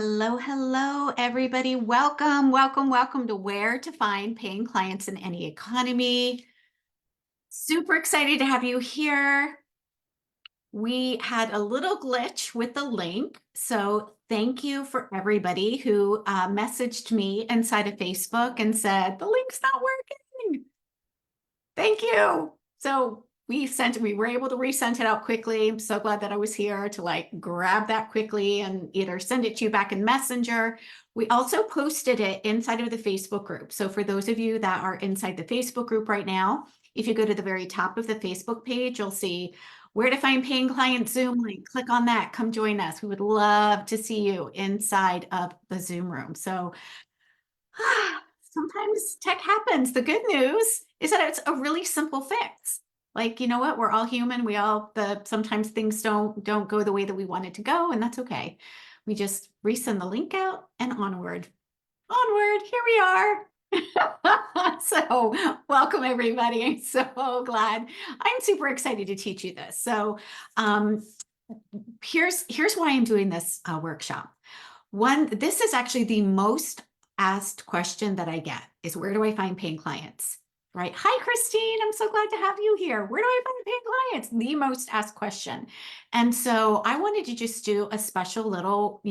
Hello, hello, everybody. Welcome, welcome, welcome to Where to Find Paying Clients in Any Economy. Super excited to have you here. We had a little glitch with the link. So thank you for everybody who messaged me inside of Facebook and said, the link's not working. Thank you. So we were able to resend it out quickly. I'm so glad that I was here to grab that quickly and either send it to you back in Messenger. We also posted it inside of the Facebook group. So for those of you that are inside the Facebook group right now, if you go to the very top of the Facebook page, you'll see where to find paying client Zoom link. Click on that. Come join us. We would love to see you inside of the Zoom room. So sometimes tech happens. The good news is that it's a really simple fix. Like, you know what? We're all human. Sometimes things don't go the way that we want it to go, and that's okay. We just resend the link out and onward. Onward, here we are. So welcome everybody. I'm so glad. I'm super excited to teach you this. So um, here's why I'm doing this workshop. This is actually the most asked question that I get is where do I find paying clients? Right? Hi, Christine. I'm so glad to have you here. Where do I find paying clients? The most asked question. And so I wanted to just do a special little,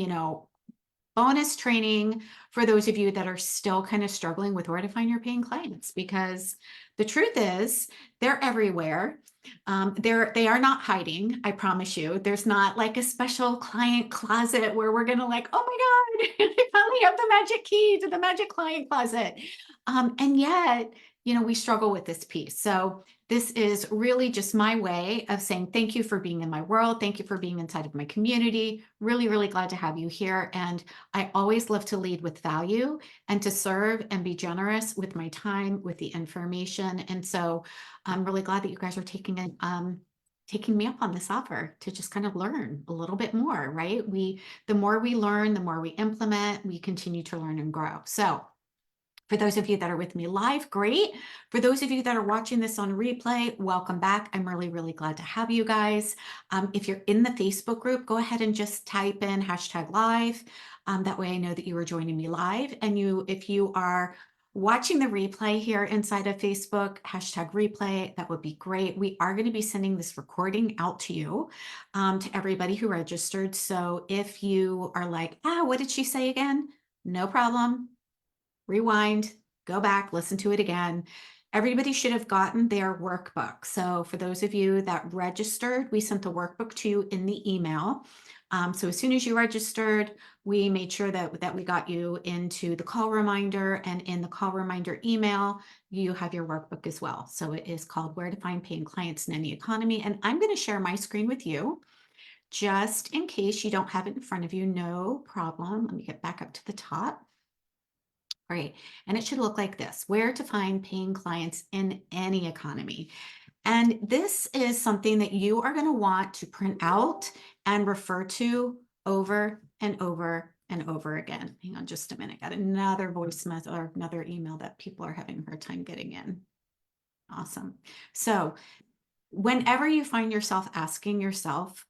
bonus training for those of you that are still kind of struggling with where to find your paying clients, because the truth is they're everywhere. They are not hiding. I promise you. There's not like a special client closet where we're gonna oh my God, I finally have the magic key to the magic client closet. And yet, we struggle with this piece. So this is really just my way of saying thank you for being in my world. Thank you for being inside of my community. Really, really glad to have you here. And I always love to lead with value and to serve and be generous with my time, with the information. And so I'm really glad that you guys are taking me up on this offer to just kind of learn a little bit more, right? The more we learn, the more we implement, we continue to learn and grow. So for those of you that are with me live, great. For those of you that are watching this on replay, welcome back. I'm really, really glad to have you guys. If you're in the Facebook group, go ahead and just type in #live. That way I know that you are joining me live. And if you are watching the replay here inside of Facebook, #replay, that would be great. We are going to be sending this recording out to you, to everybody who registered. So if you are like, what did she say again? No problem. Rewind, go back, listen to it again. Everybody should have gotten their workbook. So for those of you that registered, we sent the workbook to you in the email. So as soon as you registered, we made sure that we got you into the call reminder, and in the call reminder email, you have your workbook as well. So it is called Where to Find Paying Clients in Any Economy. And I'm going to share my screen with you just in case you don't have it in front of you. No problem. Let me get back up to the top. Right. And it should look like this: where to find paying clients in any economy. And this is something that you are going to want to print out and refer to over and over and over again. Hang on just a minute. Got another voice message or another email that people are having a hard time getting in. Awesome. So whenever you find yourself asking yourself,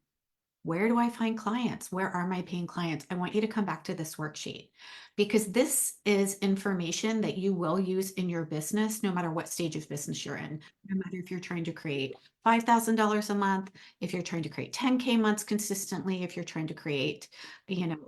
where do I find clients? Where are my paying clients? I want you to come back to this worksheet, because this is information that you will use in your business, no matter what stage of business you're in. No matter if you're trying to create $5,000 a month, if you're trying to create 10K months consistently, if you're trying to create,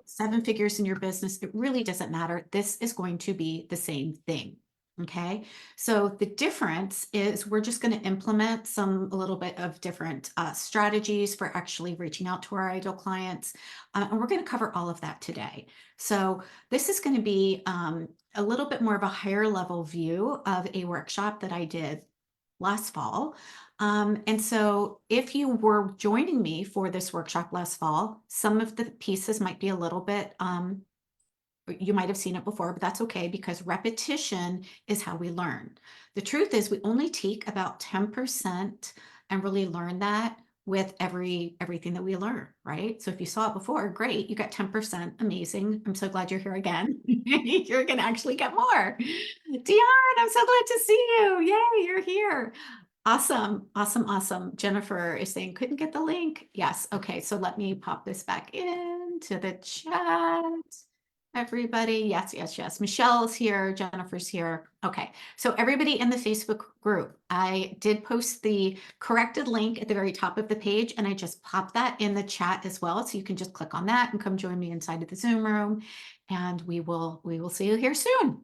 7 figures in your business, it really doesn't matter. This is going to be the same thing. Okay, so the difference is we're just going to implement a little bit of different strategies for actually reaching out to our ideal clients. And we're going to cover all of that today. So this is going to be a little bit more of a higher level view of a workshop that I did last fall. And so if you were joining me for this workshop last fall, some of the pieces might be a little bit you might have seen it before, but that's okay, because repetition is how we learn. The truth is we only take about 10% and really learn that with everything that we learn, right? So if you saw it before, great, you got 10%, amazing. I'm so glad you're here again. You're gonna actually get more. Dion, I'm so glad to see you. Yay, you're here. Awesome, awesome, awesome. Jennifer is saying couldn't get the link. Yes, okay, so let me pop this back in. into the chat. Everybody, yes, yes, yes. Michelle's here, Jennifer's here. Okay, so everybody in the Facebook group, I did post the corrected link at the very top of the page, and I just popped that in the chat as well. So you can just click on that and come join me inside of the Zoom room, and we will see you here soon.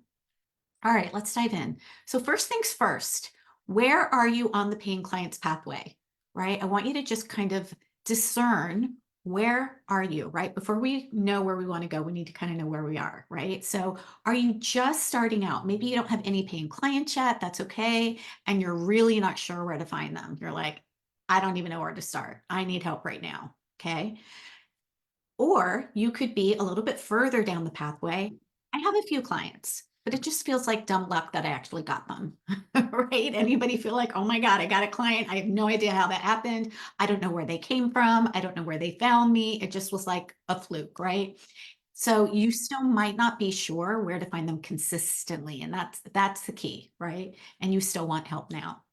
All right, let's dive in. So first things first, where are you on the paying clients pathway, right? I want you to just kind of discern, where are you, right? Before we know where we want to go, we need to kind of know where we are, right? So are you just starting out? Maybe you don't have any paying clients yet, that's okay. And you're really not sure where to find them. You're like, I don't even know where to start. I need help right now, okay? Or you could be a little bit further down the pathway. I have a few clients, but it just feels like dumb luck that I actually got them, right? Anybody feel like, oh my God, I got a client. I have no idea how that happened. I don't know where they came from. I don't know where they found me. It just was like a fluke, right? So you still might not be sure where to find them consistently. And that's the key, right? And you still want help now.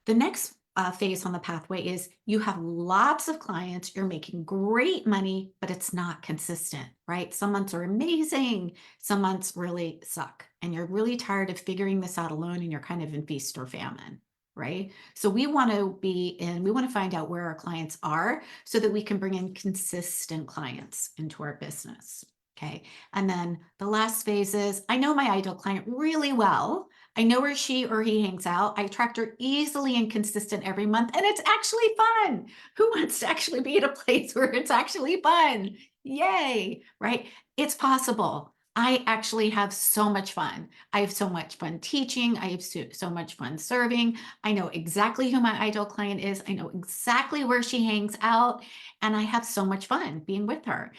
The next phase on the pathway is you have lots of clients, you're making great money, but it's not consistent, right? Some months are amazing, some months really suck, and you're really tired of figuring this out alone, and you're kind of in feast or famine, right? So we want to find out where our clients are so that we can bring in consistent clients into our business. Okay. And then the last phase is, I know my ideal client really well. I know where she or he hangs out. I attract her easily and consistent every month, and it's actually fun. Who wants to actually be at a place where it's actually fun? Yay, right? It's possible. I actually have so much fun. I have so much fun teaching. I have so much fun serving. I know exactly who my ideal client is. I know exactly where she hangs out, and I have so much fun being with her.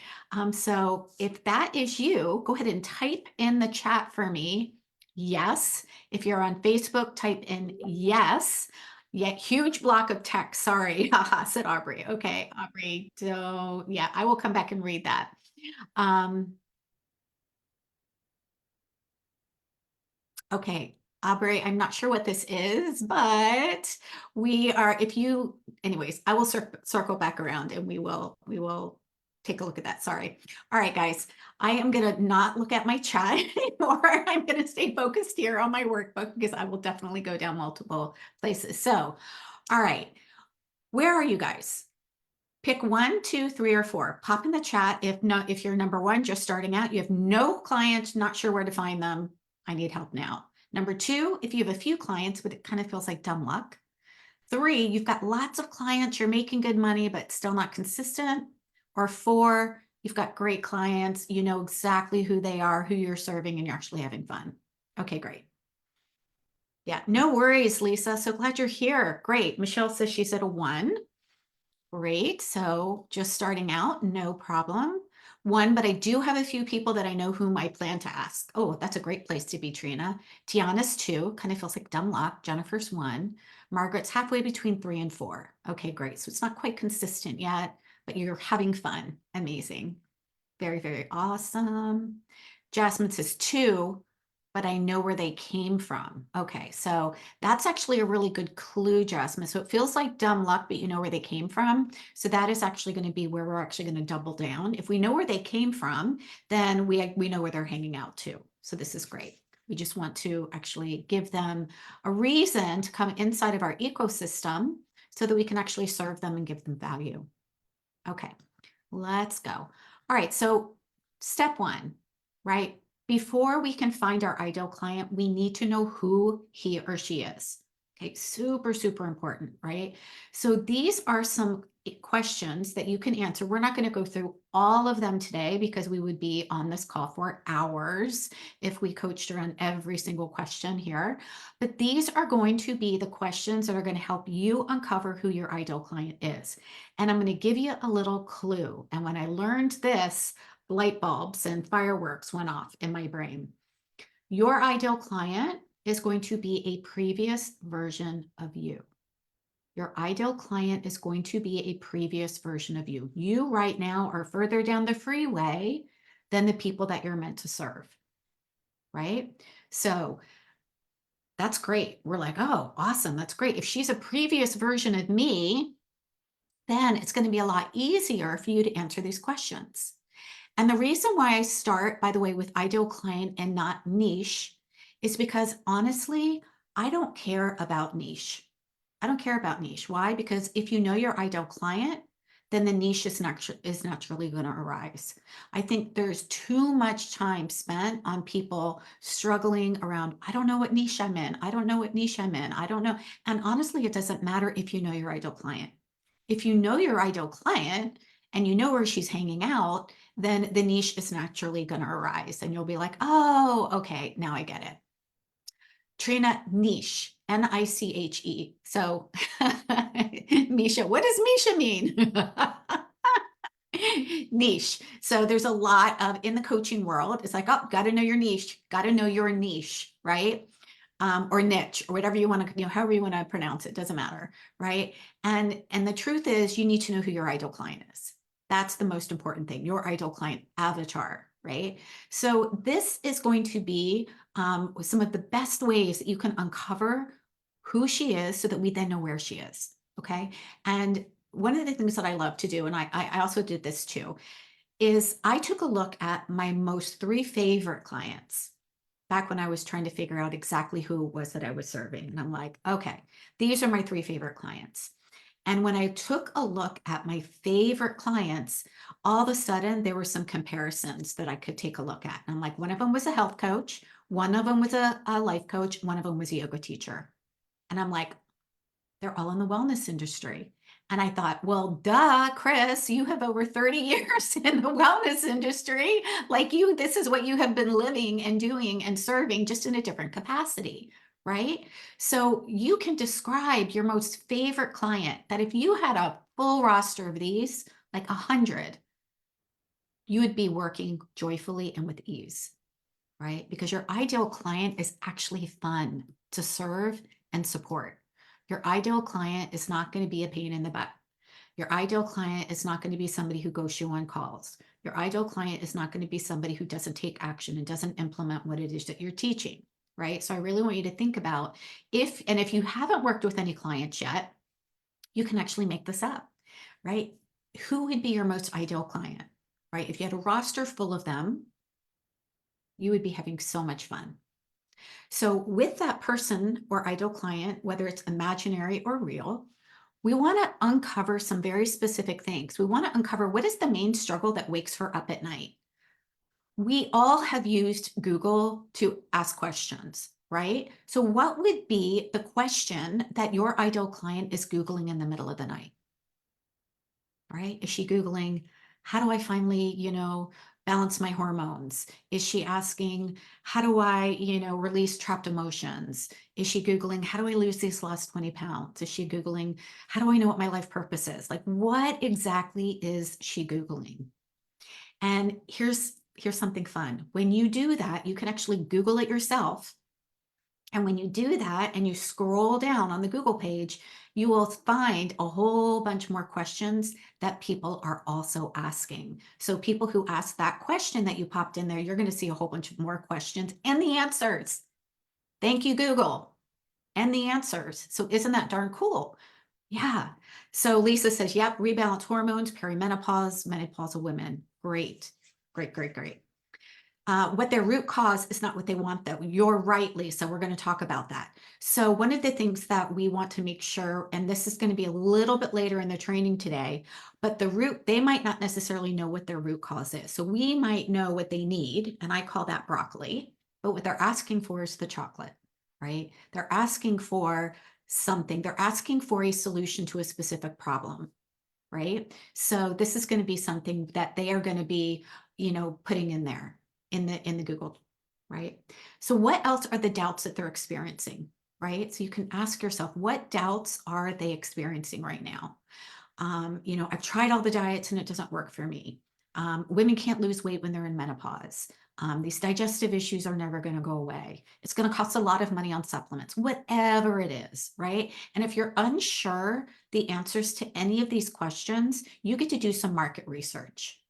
So if that is you, go ahead and type in the chat for me, yes. If you're on Facebook, type in yes. Yeah, huge block of text. Sorry, said Aubrey. Okay, Aubrey, don't, yeah, I will come back and read that. Okay, Aubrey, I'm not sure what this is, but we are, anyways, I will circle back around and we will take a look at that. Sorry. All right, guys, I am going to not look at my chat anymore. I'm going to stay focused here on my workbook because I will definitely go down multiple places. So, all right, where are you guys? Pick 1, 2, 3, or 4. Pop in the chat. If you're number 1, just starting out, you have no clients, not sure where to find them. I need help now. Number 2, if you have a few clients, but it kind of feels like dumb luck. 3, you've got lots of clients, you're making good money, but still not consistent. Or 4, you've got great clients, you know exactly who they are, who you're serving, and you're actually having fun. Okay, great. Yeah, no worries, Lisa. So glad you're here. Great. Michelle says she's at a 1. Great. So just starting out, no problem. 1, but I do have a few people that I know whom I plan to ask. Oh, that's a great place to be, Trina. Tiana's 2, kind of feels like dumb luck. Jennifer's 1. Margaret's halfway between 3 and 4. Okay, great. So it's not quite consistent yet, but you're having fun. Amazing. Very, very awesome. Jasmine says 2, but I know where they came from. Okay, so that's actually a really good clue, Jasmine. So it feels like dumb luck, but you know where they came from. So that is actually going to be where we're actually going to double down. If we know where they came from, then we know where they're hanging out too. So this is great. We just want to actually give them a reason to come inside of our ecosystem so that we can actually serve them and give them value. Okay, let's go. All right, so step 1, right? Before we can find our ideal client, we need to know who he or she is. Okay, super, super important, right? So these are some questions that you can answer. We're not going to go through all of them today because we would be on this call for hours if we coached around every single question here. But these are going to be the questions that are going to help you uncover who your ideal client is. And I'm going to give you a little clue. And when I learned this, light bulbs and fireworks went off in my brain. Your ideal client is going to be a previous version of you. Your ideal client is going to be a previous version of you. You right now are further down the freeway than the people that you're meant to serve, right? So that's great. We're like, oh, awesome. That's great. If she's a previous version of me, then it's going to be a lot easier for you to answer these questions. And the reason why I start, by the way, with ideal client and not niche is because honestly, I don't care about niche. I don't care about niche. Why? Because if you know your ideal client, then the niche is naturally going to arise. I think there's too much time spent on people struggling around, I don't know what niche I'm in. I don't know what niche I'm in. I don't know. And honestly, it doesn't matter if you know your ideal client. If you know your ideal client and you know where she's hanging out, then the niche is naturally going to arise and you'll be like, oh, okay, now I get it. Trina, niche, Niche. So, Misha, what does Misha mean? Niche. So there's a lot of in the coaching world, it's like, oh, got to know your niche, got to know your niche, right? Or niche, or whatever you want to, however you want to pronounce it, doesn't matter, right? And the truth is, you need to know who your ideal client is. That's the most important thing, your ideal client avatar, right? So this is going to be some of the best ways that you can uncover who she is so that we then know where she is, okay? And one of the things that I love to do, and I also did this too, is I took a look at my most three favorite clients back when I was trying to figure out exactly who it was that I was serving. And I'm like, okay, these are my three favorite clients. And when I took a look at my favorite clients, all of a sudden there were some comparisons that I could take a look at. And I'm like, one of them was a health coach, one of them was a life coach, one of them was a yoga teacher. And I'm like, they're all in the wellness industry. And I thought, well, duh, Chris, you have over 30 years in the wellness industry. Like this is what you have been living and doing and serving just in a different capacity, right? So you can describe your most favorite client that if you had a full roster of these, like 100, you would be working joyfully and with ease, right? Because your ideal client is actually fun to serve and support. Your ideal client is not going to be a pain in the butt. Your ideal client is not going to be somebody who goes you on calls. Your ideal client is not going to be somebody who doesn't take action and doesn't implement what it is that you're teaching, right? So I really want you to think about if you haven't worked with any clients yet, you can actually make this up, right? Who would be your most ideal client, right? If you had a roster full of them, you would be having so much fun. So with that person or ideal client, whether it's imaginary or real, we want to uncover some very specific things. We want to uncover what is the main struggle that wakes her up at night. We all have used Google to ask questions, right? So what would be the question that your ideal client is Googling in the middle of the night? Right? Is she Googling, how do I finally, balance my hormones? Is she asking, how do I, release trapped emotions? Is she Googling, how do I lose these last 20 pounds? Is she Googling, how do I know what my life purpose is? Like, what exactly is she Googling? And here's something fun. When you do that, you can actually Google it yourself. And when you do that and you scroll down on the Google page, you will find a whole bunch more questions that people are also asking. So people who ask that question that you popped in there, you're going to see a whole bunch of more questions and the answers. Thank you, Google. And the answers. So isn't that darn cool? Yeah. So Lisa says, yep, rebalance hormones, perimenopause, menopausal women. Great, great, great, great. What their root cause is not what they want, though. You're right, Lisa. We're going to talk about that. So one of the things that we want to make sure, and this is going to be a little bit later in the training today, but they might not necessarily know what their root cause is. So we might know what they need, and I call that broccoli, but what they're asking for is the chocolate, right? They're asking for something. They're asking for a solution to a specific problem, right? So this is going to be something that they are going to be, putting in there in the Google, right? So what else are the doubts that they're experiencing, right? So you can ask yourself, what doubts are they experiencing right now? I've tried all the diets and it doesn't work for me. Women can't lose weight when they're in menopause. These digestive issues are never going to go away. It's going to cost a lot of money on supplements, whatever it is, right? And if you're unsure the answers to any of these questions, you get to do some market research.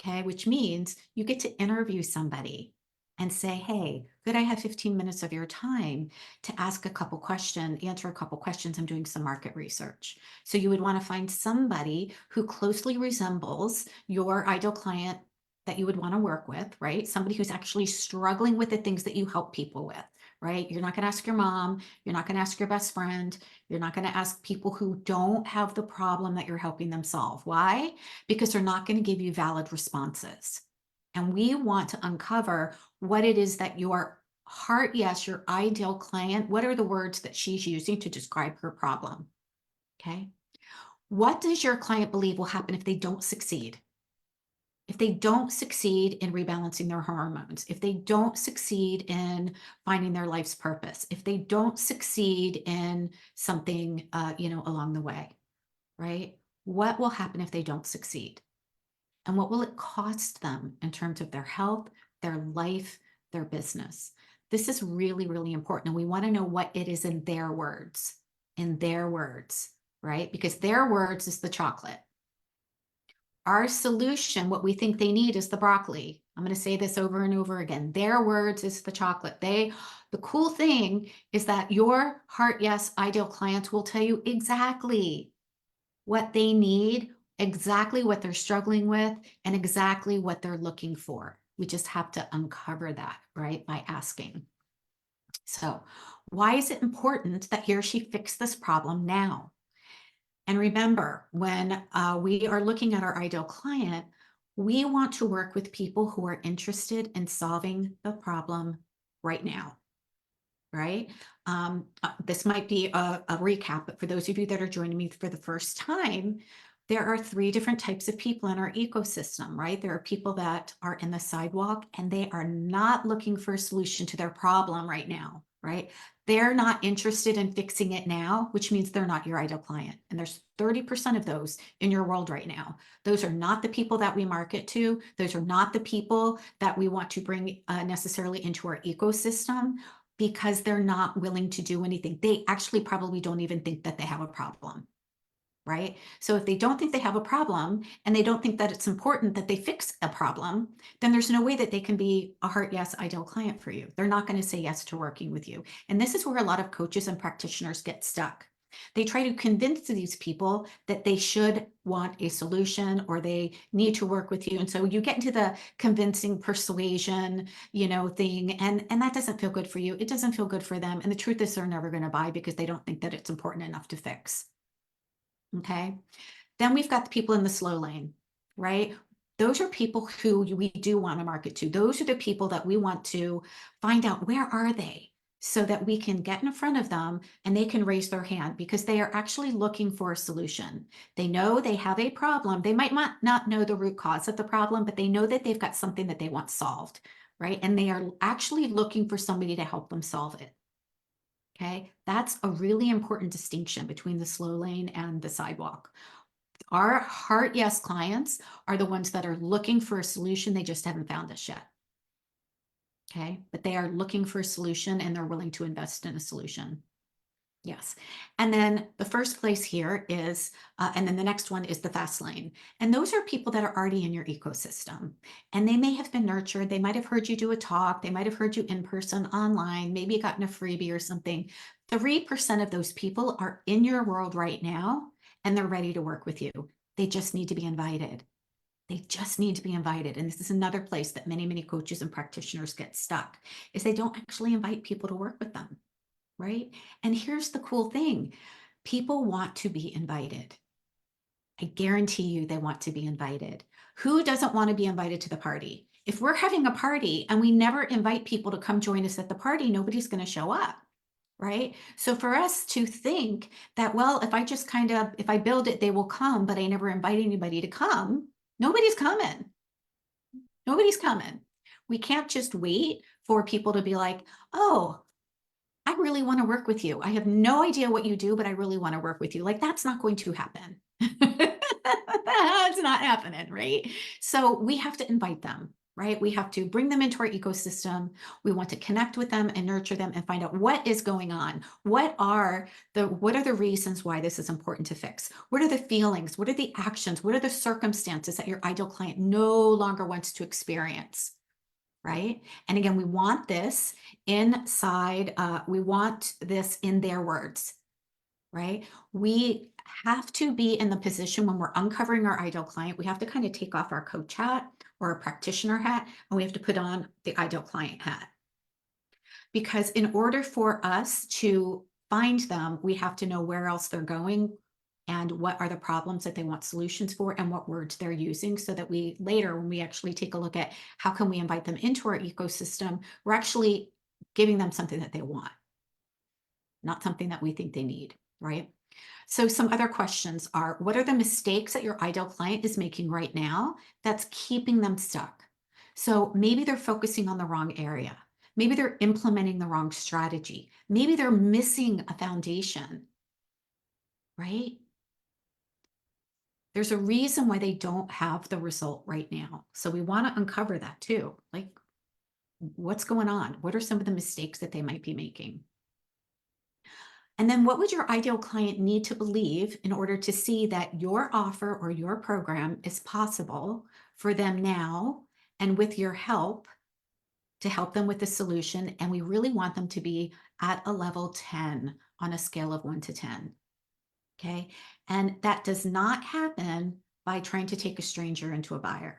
Okay, which means you get to interview somebody and say, hey, could I have 15 minutes of your time to ask a couple questions, answer a couple questions? I'm doing some market research. So you would want to find somebody who closely resembles your ideal client that you would want to work with, right? Somebody who's actually struggling with the things that you help people with, right? You're not going to ask your mom. You're not going to ask your best friend. You're not going to ask people who don't have the problem that you're helping them solve. Why? Because they're not going to give you valid responses. And we want to uncover what it is that your heart, yes, your ideal client, what are the words that she's using to describe her problem? Okay. What does your client believe will happen if they don't succeed? If they don't succeed in rebalancing their hormones, if they don't succeed in finding their life's purpose, if they don't succeed in something, along the way, right? What will happen if they don't succeed? And what will it cost them in terms of their health, their life, their business? This is really, really important. And we want to know what it is in their words, right? Because their words is the chocolate. Our solution, what we think they need, is the broccoli. I'm going to say this over and over again. Their words is the chocolate. The cool thing is that your heart yes ideal clients will tell you exactly what they need, exactly what they're struggling with, and exactly what they're looking for. We just have to uncover that, right, by asking. So, why is it important that he or she fix this problem now? And remember, when we are looking at our ideal client, we want to work with people who are interested in solving the problem right now, right? This might be a recap, but for those of you that are joining me for the first time, there are 3 different types of people in our ecosystem, right? There are people that are in the sidewalk and they are not looking for a solution to their problem right now, right? They're not interested in fixing it now, which means they're not your ideal client. And there's 30% of those in your world right now. Those are not the people that we market to. Those are not the people that we want to bring necessarily into our ecosystem, because they're not willing to do anything. They actually probably don't even think that they have a problem, right? So if they don't think they have a problem and they don't think that it's important that they fix a problem, then there's no way that they can be a heart yes ideal client for you. They're not going to say yes to working with you. And this is where a lot of coaches and practitioners get stuck. They try to convince these people that they should want a solution or they need to work with you. And so you get into the convincing persuasion, thing, and that doesn't feel good for you. It doesn't feel good for them. And the truth is they're never going to buy because they don't think that it's important enough to fix. Okay. Then we've got the people in the slow lane, right? Those are people who we do want to market to. Those are the people that we want to find out, where are they, so that we can get in front of them and they can raise their hand because they are actually looking for a solution. They know they have a problem. They might not know the root cause of the problem, but they know that they've got something that they want solved, right? And they are actually looking for somebody to help them solve it. Okay, that's a really important distinction between the slow lane and the sidewalk. Our heart yes clients are the ones that are looking for a solution. They just haven't found us yet. Okay, but they are looking for a solution and they're willing to invest in a solution. Yes. And then the first place here is, and then the next one is the fast lane. And those are people that are already in your ecosystem. And they may have been nurtured. They might have heard you do a talk. They might have heard you in person, online, maybe gotten a freebie or something. 3% of those people are in your world right now and they're ready to work with you. They just need to be invited. They just need to be invited. And this is another place that many, many coaches and practitioners get stuck, is they don't actually invite people to work with them. Right? And here's the cool thing. People want to be invited. I guarantee you they want to be invited. Who doesn't want to be invited to the party? If we're having a party and we never invite people to come join us at the party, nobody's going to show up. Right? So for us to think that, well, if I build it, they will come, but I never invite anybody to come, nobody's coming. Nobody's coming. We can't just wait for people to be like, oh, I really want to work with you. I have no idea what you do, but I really want to work with you. Like, that's not going to happen. That's not happening, right? So we have to invite them, right? We have to bring them into our ecosystem. We want to connect with them and nurture them and find out what is going on. What are the reasons why this is important to fix? What are the feelings? What are the actions? What are the circumstances that your ideal client no longer wants to experience? right? And again, we want this inside, we want this in their words, right? We have to be in the position when we're uncovering our ideal client, we have to kind of take off our coach hat or a practitioner hat, and we have to put on the ideal client hat. Because in order for us to find them, we have to know where else they're going and what are the problems that they want solutions for and what words they're using, so that we later, when we actually take a look at how can we invite them into our ecosystem, we're actually giving them something that they want, not something that we think they need, right? So some other questions are, what are the mistakes that your ideal client is making right now that's keeping them stuck? So maybe they're focusing on the wrong area. Maybe they're implementing the wrong strategy. Maybe they're missing a foundation, right? There's a reason why they don't have the result right now. So we want to uncover that too. Like, what's going on? What are some of the mistakes that they might be making? And then what would your ideal client need to believe in order to see that your offer or your program is possible for them now, and with your help to help them with the solution? And we really want them to be at a level 10 on a scale of 1 to 10. Okay. And that does not happen by trying to take a stranger into a buyer.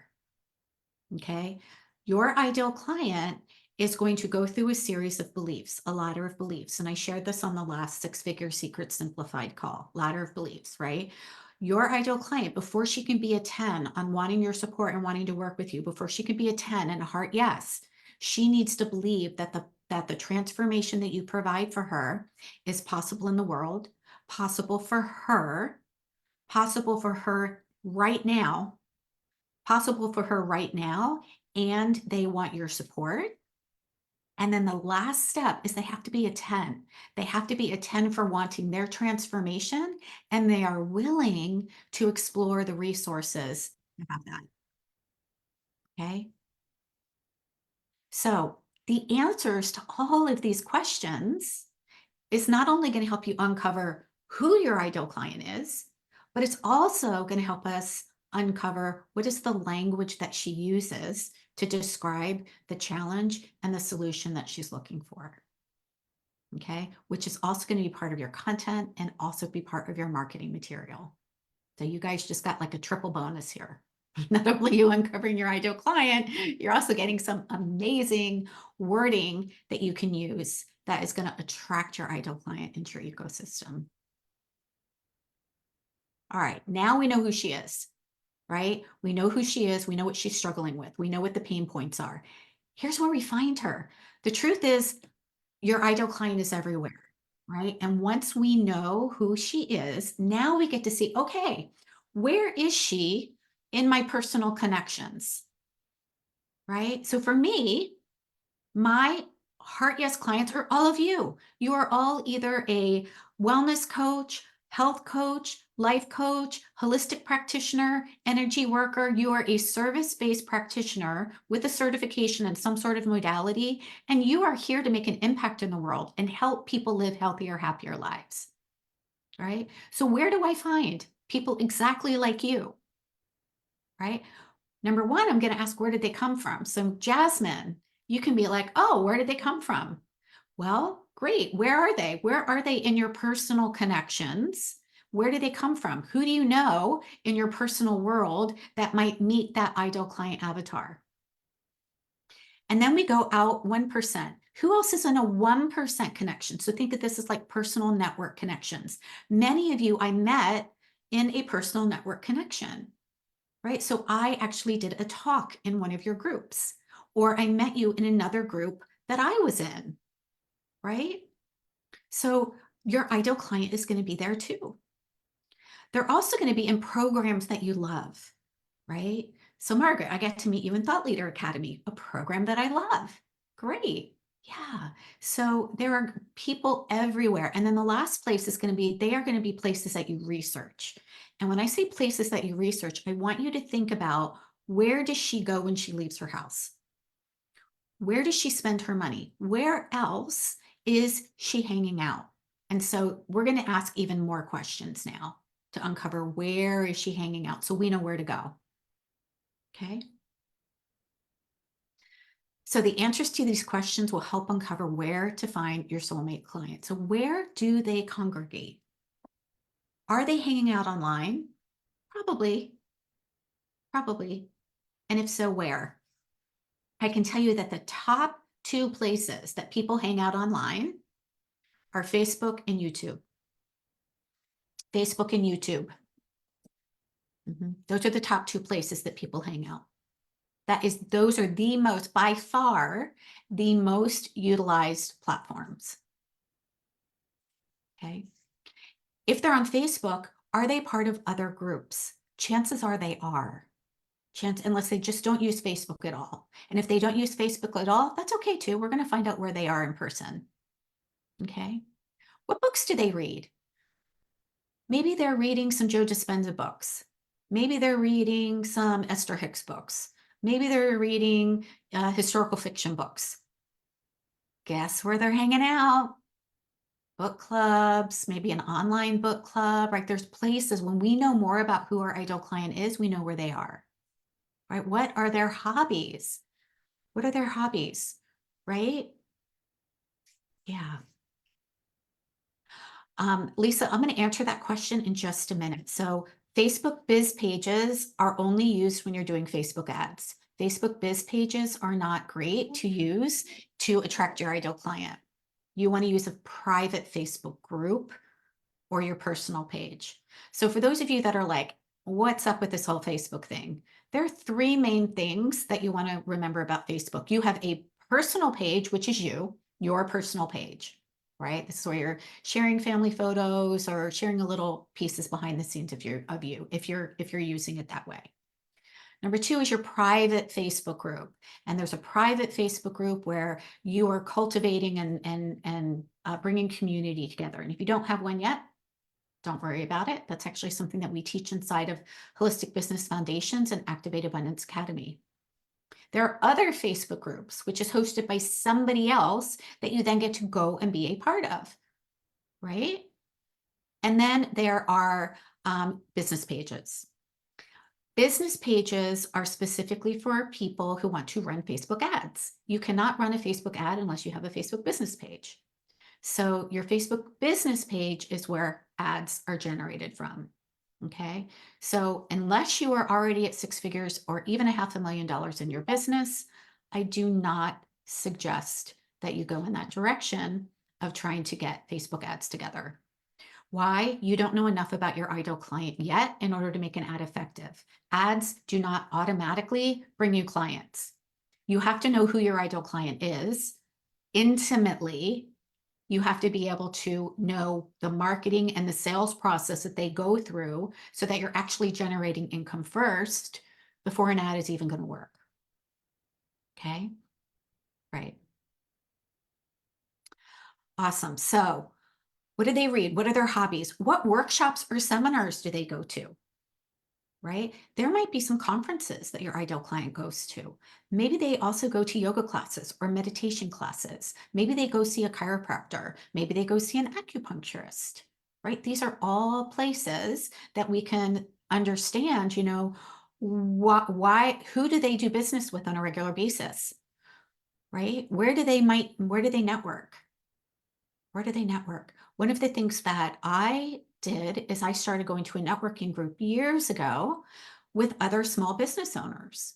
Okay. Your ideal client is going to go through a series of beliefs, a ladder of beliefs. And I shared this on the last Six Figure Secret Simplified call, ladder of beliefs, right? Your ideal client, before she can be a 10 on wanting your support and wanting to work with you, before she can be a 10 and a heart yes, she needs to believe that the transformation that you provide for her is possible in the world, possible for her right now, possible for her right now, and they want your support. And then the last step is they have to be a 10. They have to be a 10 for wanting their transformation, and they are willing to explore the resources to have that. Okay. So the answers to all of these questions is not only going to help you uncover who your ideal client is, but it's also going to help us uncover what is the language that she uses to describe the challenge and the solution that she's looking for. Okay, which is also going to be part of your content and also be part of your marketing material. So you guys just got like a triple bonus here. Not only you uncovering your ideal client, you're also getting some amazing wording that you can use that is going to attract your ideal client into your ecosystem. All right, now we know who she is, right? We know who she is. We know what she's struggling with. We know what the pain points are. Here's where we find her. The truth is, your ideal client is everywhere, right? And once we know who she is, now we get to see, okay, where is she in my personal connections, right? So for me, my heart yes clients are all of you. You are all either a wellness coach, health coach, life coach, holistic practitioner, energy worker. You are a service-based practitioner with a certification in some sort of modality, and you are here to make an impact in the world and help people live healthier, happier lives, right? So where do I find people exactly like you, right? Number one, I'm going to ask, where did they come from? So Jasmine, you can be like, oh, where did they come from? Well, great. Where are they? Where are they in your personal connections? Where do they come from? Who do you know in your personal world that might meet that ideal client avatar? And then we go out 1%. Who else is in a 1% connection? So think of this as like personal network connections. Many of you I met in a personal network connection, right? So I actually did a talk in one of your groups, or I met you in another group that I was in, right? So your ideal client is going to be there too. They're also going to be in programs that you love, right? So Margaret, I get to meet you in Thought Leader Academy, a program that I love. Great. Yeah. So there are people everywhere. And then the last place is going to be, they are going to be places that you research. And when I say places that you research, I want you to think about, where does she go when she leaves her house? Where does she spend her money? Where else is she hanging out? And so we're going to ask even more questions now to uncover, where is she hanging out, so we know where to go. Okay. So the answers to these questions will help uncover where to find your soulmate client. So where do they congregate? Are they hanging out online? Probably. And if so, where? I can tell you that the top two places that people hang out online are Facebook and YouTube. Facebook and YouTube. Those are the top two places that people hang out. Those are the most, by far, the most utilized platforms. Okay. If they're on Facebook, are they part of other groups? Chances are they are. Unless they just don't use Facebook at all. And if they don't use Facebook at all, that's okay too. We're going to find out where they are in person. Okay. What books do they read? Maybe they're reading some Joe Dispenza books. Maybe they're reading some Esther Hicks books. Maybe they're reading historical fiction books. Guess where they're hanging out? Book clubs, maybe an online book club, right? There's places when we know more about who our ideal client is, we know where they are, right? What are their hobbies? What are their hobbies, right? Yeah. Lisa, I'm going to answer that question in just a minute. So Facebook biz pages are only used when you're doing Facebook ads. Facebook biz pages are not great to use to attract your ideal client. You want to use a private Facebook group or your personal page. So for those of you that are like, what's up with this whole Facebook thing? There are three main things that you want to remember about Facebook. You have a personal page, which is your personal page, right? This is where you're sharing family photos or sharing a little pieces behind the scenes of you, if you're using it that way. Number two is your private Facebook group. And there's a private Facebook group where you are cultivating and bringing community together. And if you don't have one yet, don't worry about it. That's actually something that we teach inside of Holistic Business Foundations and Activate Abundance Academy. There are other Facebook groups, which is hosted by somebody else that you then get to go and be a part of, right? And then there are business pages. Business pages are specifically for people who want to run Facebook ads. You cannot run a Facebook ad unless you have a Facebook business page. So your Facebook business page is where ads are generated from. Okay. So unless you are already at six figures or even $500,000 in your business, I do not suggest that you go in that direction of trying to get Facebook ads together. Why? You don't know enough about your ideal client yet in order to make an ad effective. Ads do not automatically bring you clients. You have to know who your ideal client is intimately. You have to be able to know the marketing and the sales process that they go through so that you're actually generating income first before an ad is even going to work. Okay. Right. Awesome. So what do they read? What are their hobbies? What workshops or seminars do they go to? Right? There might be some conferences that your ideal client goes to. Maybe they also go to yoga classes or meditation classes. Maybe they go see a chiropractor. Maybe they go see an acupuncturist, right? These are all places that we can understand, who do they do business with on a regular basis, right? Where do they network? Where do they network? One of the things that I did is I started going to a networking group years ago with other small business owners,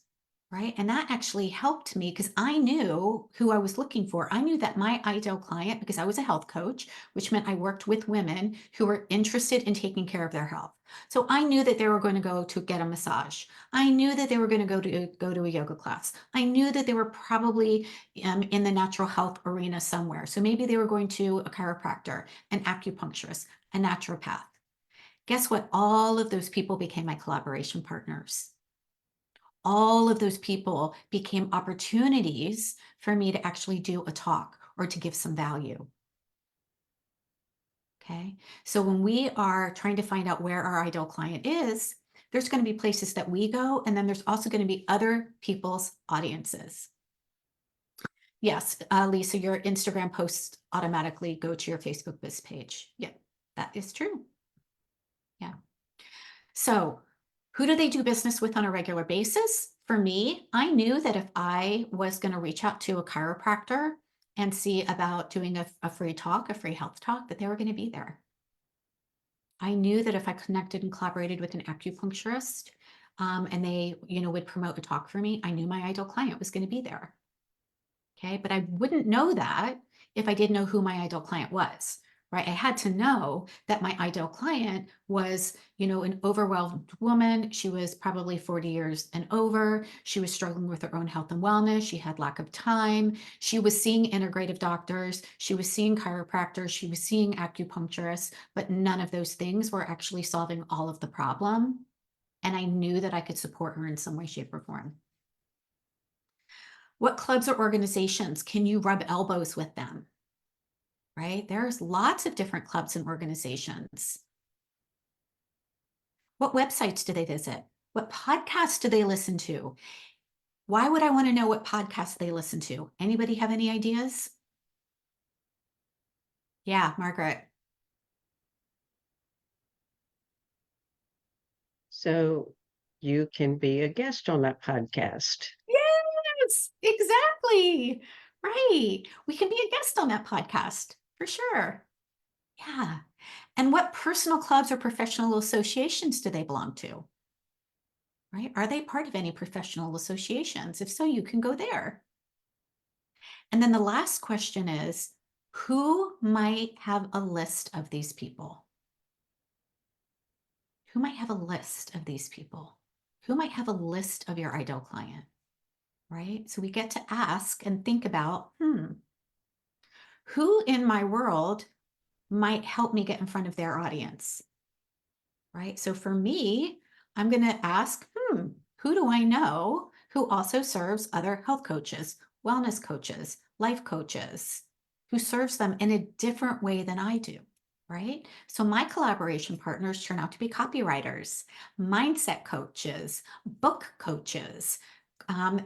right? And that actually helped me because I knew who I was looking for. I knew that my ideal client, because I was a health coach, which meant I worked with women who were interested in taking care of their health. So I knew that they were going to go to get a massage. I knew that they were going to go to a yoga class. I knew that they were probably in the natural health arena somewhere. So maybe they were going to a chiropractor, an acupuncturist, a naturopath. Guess what? All of those people became my collaboration partners. All of those people became opportunities for me to actually do a talk or to give some value. Okay. So when we are trying to find out where our ideal client is, there's going to be places that we go, and then there's also going to be other people's audiences. Yes, Lisa, your Instagram posts automatically go to your Facebook biz page. Yeah, that is true. Yeah. So who do they do business with on a regular basis? for me, I knew that if I was going to reach out to a chiropractor and see about doing a free talk, a free health talk, that they were going to be there. I knew that if I connected and collaborated with an acupuncturist, and they, would promote a talk for me, I knew my ideal client was going to be there. Okay. But I wouldn't know that if I didn't know who my ideal client was, right? I had to know that my ideal client was, an overwhelmed woman. She was probably 40 years and over. She was struggling with her own health and wellness. She had lack of time. She was seeing integrative doctors. She was seeing chiropractors. She was seeing acupuncturists, but none of those things were actually solving all of the problem. And I knew that I could support her in some way, shape, or form. What clubs or organizations can you rub elbows with them? Right? There's lots of different clubs and organizations. What websites do they visit? What podcasts do they listen to? Why would I want to know what podcasts they listen to? Anybody have any ideas? Yeah, Margaret. So you can be a guest on that podcast. Yes, exactly. Right. We can be a guest on that podcast for sure. Yeah. And what personal clubs or professional associations do they belong to? Right? Are they part of any professional associations? If so, you can go there. And then the last question is, who might have a list of these people? Who might have a list of these people? Who might have a list of your ideal client? Right? So we get to ask and think about, who in my world might help me get in front of their audience? Right? So for me, I'm going to ask, who do I know who also serves other health coaches, wellness coaches, life coaches, who serves them in a different way than I do? Right? So my collaboration partners turn out to be copywriters, mindset coaches, book coaches,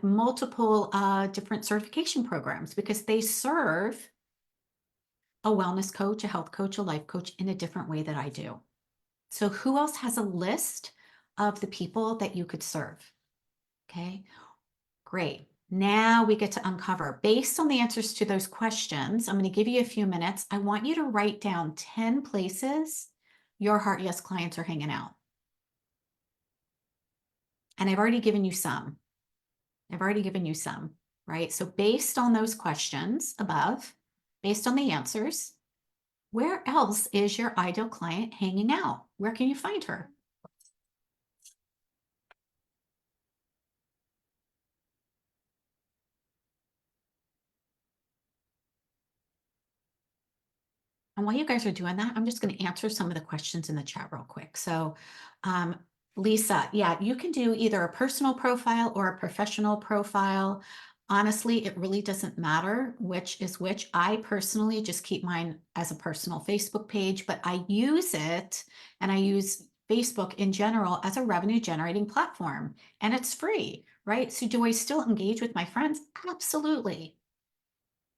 multiple different certification programs, because they serve a wellness coach, a health coach, a life coach in a different way that I do. So who else has a list of the people that you could serve? Okay, great. Now we get to uncover, based on the answers to those questions, I'm going to give you a few minutes. I want you to write down 10 places your Heart Yes clients are hanging out. And I've already given you some. Right? So based on those questions above, based on the answers, where else is your ideal client hanging out? Where can you find her? And while you guys are doing that, I'm just going to answer some of the questions in the chat real quick. So, Lisa, yeah, you can do either a personal profile or a professional profile. Honestly, it really doesn't matter which is which. I personally just keep mine as a personal Facebook page, but I use it, and I use Facebook in general as a revenue generating platform, and it's free, right? So do I still engage with my friends? Absolutely.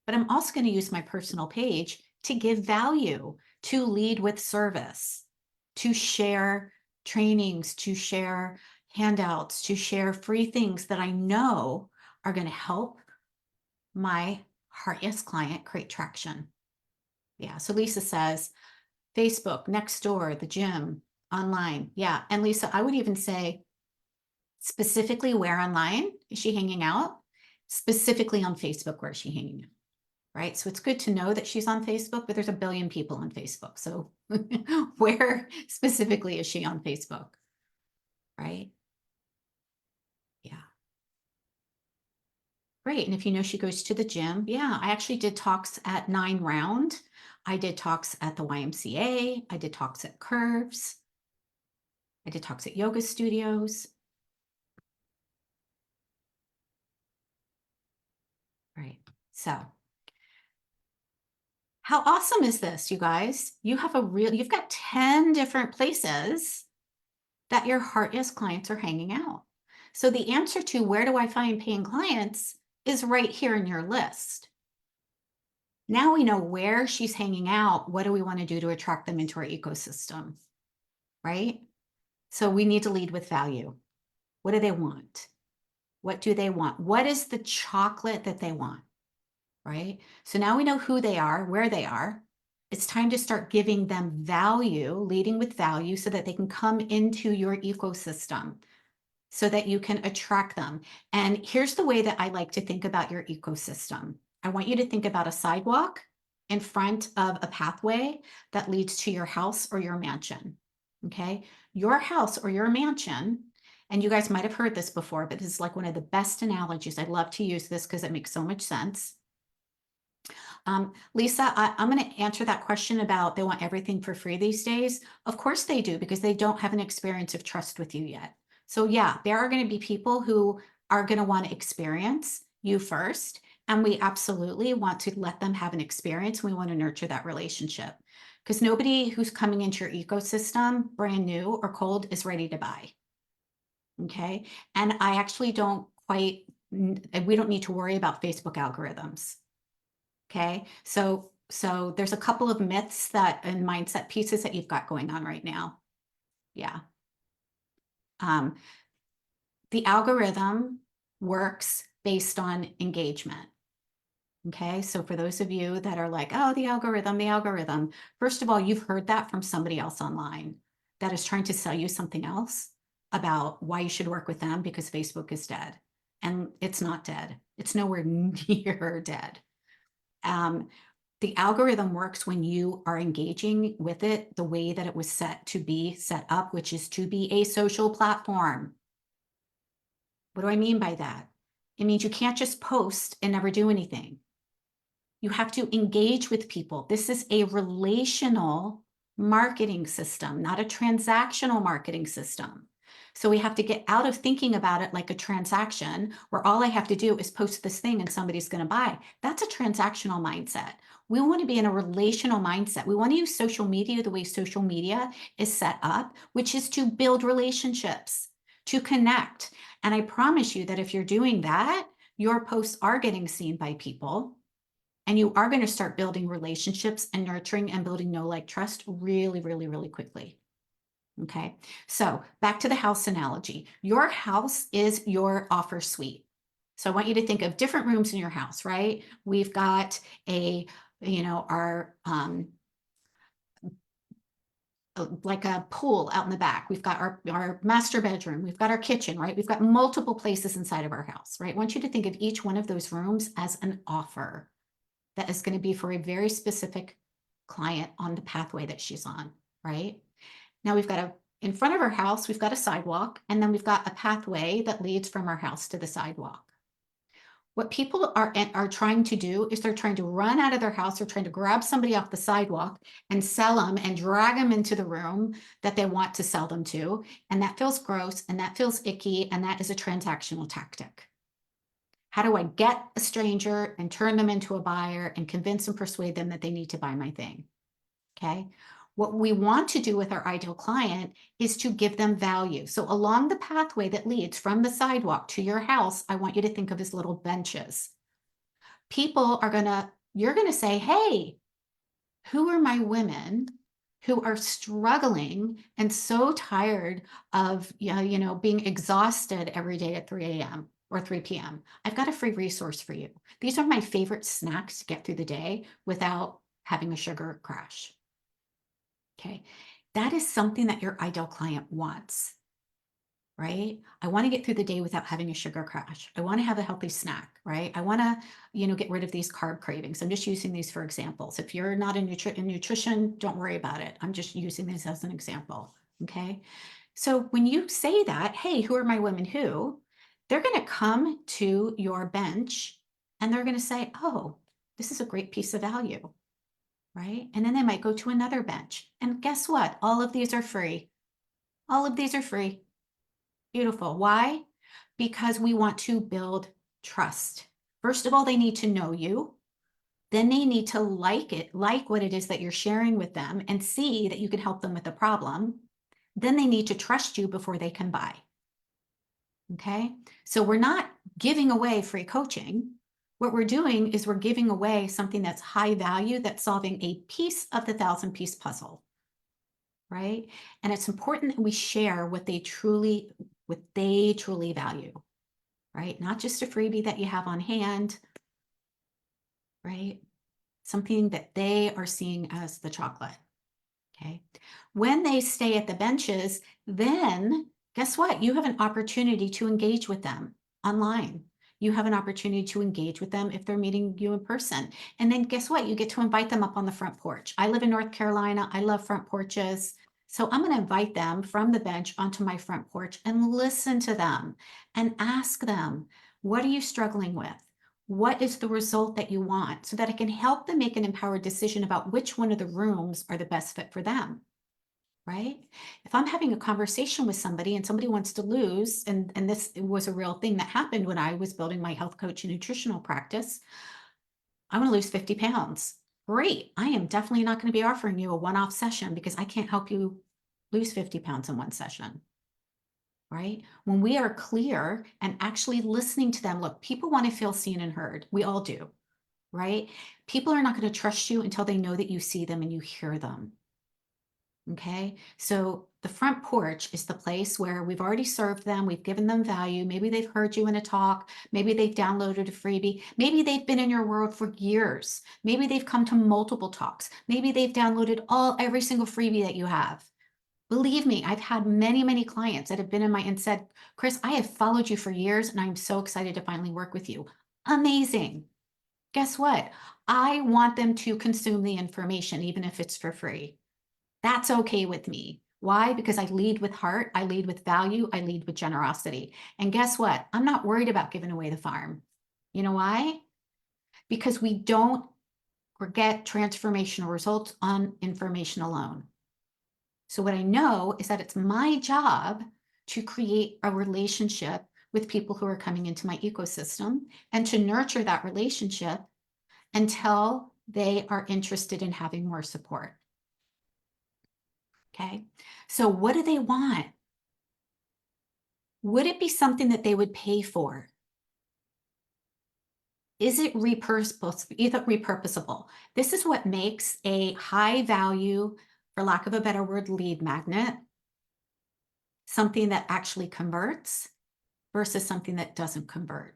But I'm also going to use my personal page to give value, to lead with service, to share trainings, to share handouts, to share free things that I know are going to help my Heart Yes client create traction. Yeah. So Lisa says Facebook, Nextdoor, the gym, online. Yeah. And Lisa, I would even say specifically where online is she hanging out? Specifically on Facebook, where is she hanging out? Right? So it's good to know that she's on Facebook, but there's a billion people on Facebook. So where specifically is she on Facebook? Right? Yeah. Great. And if you know she goes to the gym, yeah, I actually did talks at 9 Round. I did talks at the YMCA. I did talks at Curves. I did talks at yoga studios. Right. So how awesome is this, you guys? You've got 10 different places that your Heart Yes clients are hanging out. So the answer to where do I find paying clients is right here in your list. Now we know where she's hanging out. What do we want to do to attract them into our ecosystem? Right? So we need to lead with value. What do they want? What do they want? What is the chocolate that they want? Right? So now we know who they are, where they are. It's time to start giving them value, leading with value so that they can come into your ecosystem, so that you can attract them. And here's the way that I like to think about your ecosystem. I want you to think about a sidewalk in front of a pathway that leads to your house or your mansion. Okay. Your house or your mansion, and you guys might have heard this before, but this is like one of the best analogies. I love to use this because it makes so much sense. Lisa, I'm going to answer that question about they want everything for free these days. Of course they do, because they don't have an experience of trust with you yet. So yeah, there are going to be people who are going to want to experience you first. And we absolutely want to let them have an experience. We want to nurture that relationship, because nobody who's coming into your ecosystem, brand new or cold, is ready to buy. Okay. And I actually don't quite, we don't need to worry about Facebook algorithms. Okay, so there's a couple of myths that and mindset pieces that you've got going on right now. Yeah. The algorithm works based on engagement. Okay, so for those of you that are like, oh, the algorithm, first of all, you've heard that from somebody else online that is trying to sell you something else about why you should work with them because Facebook is dead. And it's not dead. It's nowhere near dead. The algorithm works when you are engaging with it the way that it was set to be set up, which is to be a social platform. What do I mean by that? It means you can't just post and never do anything. You have to engage with people. This is a relational marketing system, not a transactional marketing system. So we have to get out of thinking about it like a transaction where all I have to do is post this thing and somebody's going to buy. That's a transactional mindset. We want to be in a relational mindset. We want to use social media the way social media is set up, which is to build relationships, to connect. And I promise you that if you're doing that, your posts are getting seen by people. And you are going to start building relationships and nurturing and building know, like, trust really, really, really quickly. Okay, so back to the house analogy. Your house is your offer suite. So I want you to think of different rooms in your house, right? We've got our like a pool out in the back. We've got our master bedroom. We've got our kitchen, right? We've got multiple places inside of our house, right? I want you to think of each one of those rooms as an offer that is going to be for a very specific client on the pathway that she's on, right? Now we've got in front of our house, we've got a sidewalk, and then we've got a pathway that leads from our house to the sidewalk. What people are trying to do is they're trying to run out of their house, they're trying to grab somebody off the sidewalk and sell them and drag them into the room that they want to sell them to. And that feels gross, and that feels icky, and that is a transactional tactic. How do I get a stranger and turn them into a buyer and convince and persuade them that they need to buy my thing? Okay. What we want to do with our ideal client is to give them value. So along the pathway that leads from the sidewalk to your house, I want you to think of as little benches. You're going to say, hey, who are my women who are struggling and so tired of, being exhausted every day at 3 a.m. or 3 p.m. I've got a free resource for you. These are my favorite snacks to get through the day without having a sugar crash. Okay. That is something that your ideal client wants, right? I want to get through the day without having a sugar crash. I want to have a healthy snack, right? I want to, get rid of these carb cravings. I'm just using these for examples. If you're not in nutrition, don't worry about it. I'm just using this as an example. Okay. So when you say that, hey, who are my women who? They're going to come to your bench and they're going to say, oh, this is a great piece of value, right? And then they might go to another bench. And guess what? All of these are free. All of these are free. Beautiful. Why? Because we want to build trust. First of all, they need to know you. Then they need to like what it is that you're sharing with them and see that you can help them with the problem. Then they need to trust you before they can buy. Okay. So we're not giving away free coaching. What we're doing is we're giving away something that's high value, that's solving a piece of the 1,000-piece puzzle. Right. And it's important that we share what they truly value. right? Not just a freebie that you have on hand, right? Something that they are seeing as the chocolate. Okay. When they stay at the benches, then guess what? You have an opportunity to engage with them online. You have an opportunity to engage with them if they're meeting you in person. And then guess what? You get to invite them up on the front porch. I live in North Carolina. I love front porches. So I'm going to invite them from the bench onto my front porch and listen to them and ask them, what are you struggling with? What is the result that you want, so that I can help them make an empowered decision about which one of the rooms are the best fit for them, right? If I'm having a conversation with somebody and somebody wants to lose, and this was a real thing that happened when I was building my health coach and nutritional practice, I want to lose 50 pounds. Great. I am definitely not going to be offering you a one-off session because I can't help you lose 50 pounds in one session. Right? When we are clear and actually listening to them, look, people want to feel seen and heard. We all do, right? People are not going to trust you until they know that you see them and you hear them. Okay. So the front porch is the place where we've already served them. We've given them value. Maybe they've heard you in a talk. Maybe they've downloaded a freebie. Maybe they've been in your world for years. Maybe they've come to multiple talks. Maybe they've downloaded every single freebie that you have. Believe me, I've had many, many clients that have been in my and said, Chris, I have followed you for years and I'm so excited to finally work with you. Amazing. Guess what? I want them to consume the information, even if it's for free. That's okay with me. Why? Because I lead with heart, I lead with value, I lead with generosity. And guess what? I'm not worried about giving away the farm. You know why? Because we don't get transformational results on information alone. So what I know is that it's my job to create a relationship with people who are coming into my ecosystem and to nurture that relationship until they are interested in having more support. Okay. So what do they want? Would it be something that they would pay for? Is it repurposable? This is what makes a high value, for lack of a better word, lead magnet, something that actually converts versus something that doesn't convert.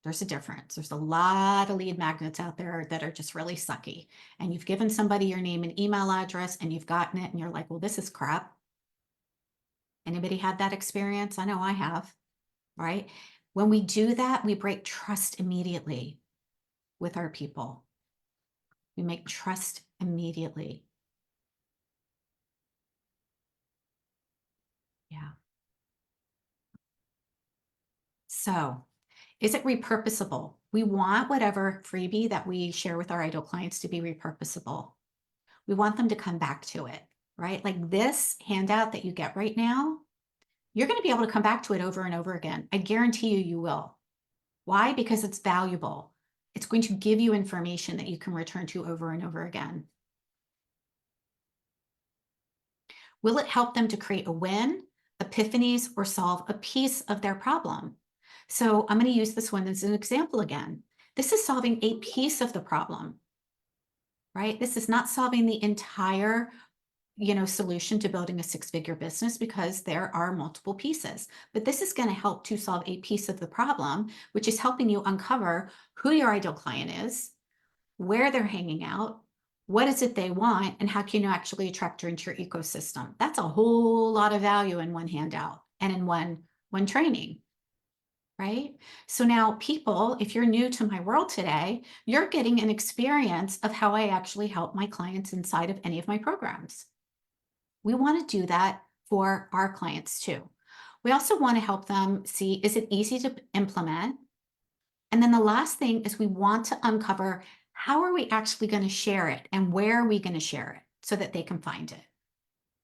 There's a difference. There's a lot of lead magnets out there that are just really sucky. And you've given somebody your name and email address and you've gotten it and you're like, well, this is crap. Anybody had that experience? I know I have, right? When we do that, we break trust immediately with our people. We make trust immediately. Yeah. So is it repurposable? We want whatever freebie that we share with our ideal clients to be repurposable. We want them to come back to it, right? Like this handout that you get right now, you're going to be able to come back to it over and over again. I guarantee you, you will. Why? Because it's valuable. It's going to give you information that you can return to over and over again. Will it help them to create a win, epiphanies, or solve a piece of their problem? So I'm going to use this one as an example again. This is solving a piece of the problem, right? This is not solving the entire solution to building a six-figure business, because there are multiple pieces. But this is going to help to solve a piece of the problem, which is helping you uncover who your ideal client is, where they're hanging out, what is it they want, and how can you actually attract her into your ecosystem. That's a whole lot of value in one handout and in one training, right? So now people, if you're new to my world today, you're getting an experience of how I actually help my clients inside of any of my programs. We want to do that for our clients too. We also want to help them see, is it easy to implement? And then the last thing is we want to uncover, how are we actually going to share it and where are we going to share it so that they can find it,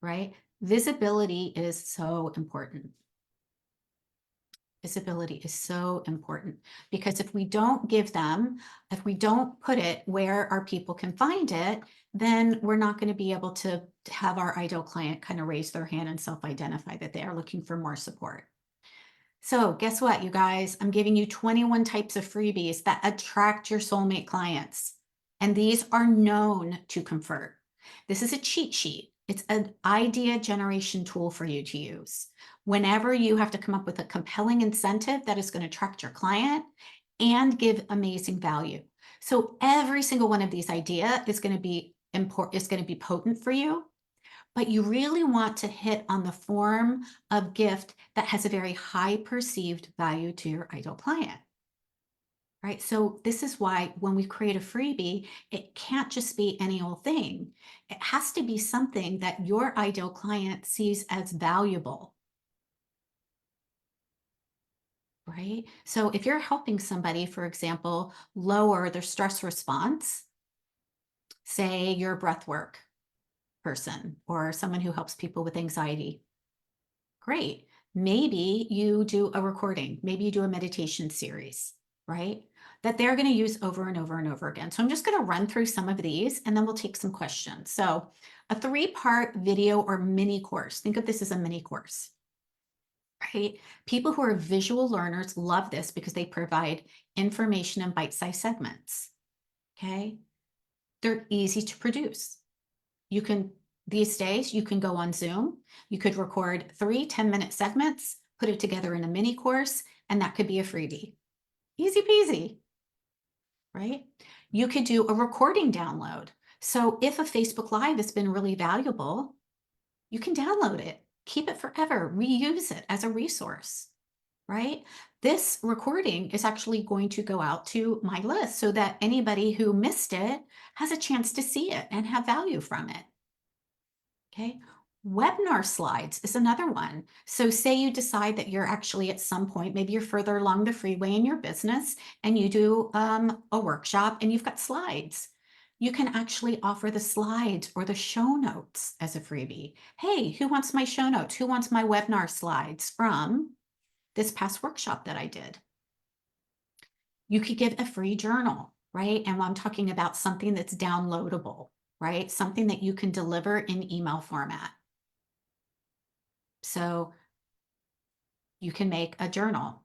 right? Visibility is so important. Visibility is so important, because if we don't put it where our people can find it, then we're not going to be able to have our ideal client kind of raise their hand and self-identify that they are looking for more support. So guess what, you guys? I'm giving you 21 types of freebies that attract your soulmate clients. And these are known to convert. This is a cheat sheet. It's an idea generation tool for you to use. Whenever you have to come up with a compelling incentive that is going to attract your client and give amazing value. So every single one of these ideas is going to be important, is going to be potent for you, but you really want to hit on the form of gift that has a very high perceived value to your ideal client. Right? So this is why when we create a freebie, it can't just be any old thing. It has to be something that your ideal client sees as valuable. Right? So if you're helping somebody, for example, lower their stress response, say you're a breath work person or someone who helps people with anxiety, great. Maybe you do a recording, maybe you do a meditation series, right? That they're going to use over and over and over again. So I'm just going to run through some of these and then we'll take some questions. So a 3-part video or mini course. Think of this as a mini course, right? People who are visual learners love this because they provide information in bite-sized segments. Okay. They're easy to produce. You can, these days, you can go on Zoom. You could record 3 10-minute segments, put it together in a mini course, and that could be a freebie. Easy peasy, right? You could do a recording download. So if a Facebook Live has been really valuable, you can download it, keep it forever, reuse it as a resource, right? This recording is actually going to go out to my list so that anybody who missed it has a chance to see it and have value from it. Okay. Webinar slides is another one. So say you decide that you're actually at some point, maybe you're further along the freeway in your business and you do a workshop and you've got slides. You can actually offer the slides or the show notes as a freebie. Hey, who wants my show notes? Who wants my webinar slides from this past workshop that I did? You could give a free journal, right? And I'm talking about something that's downloadable, right? Something that you can deliver in email format. So you can make a journal.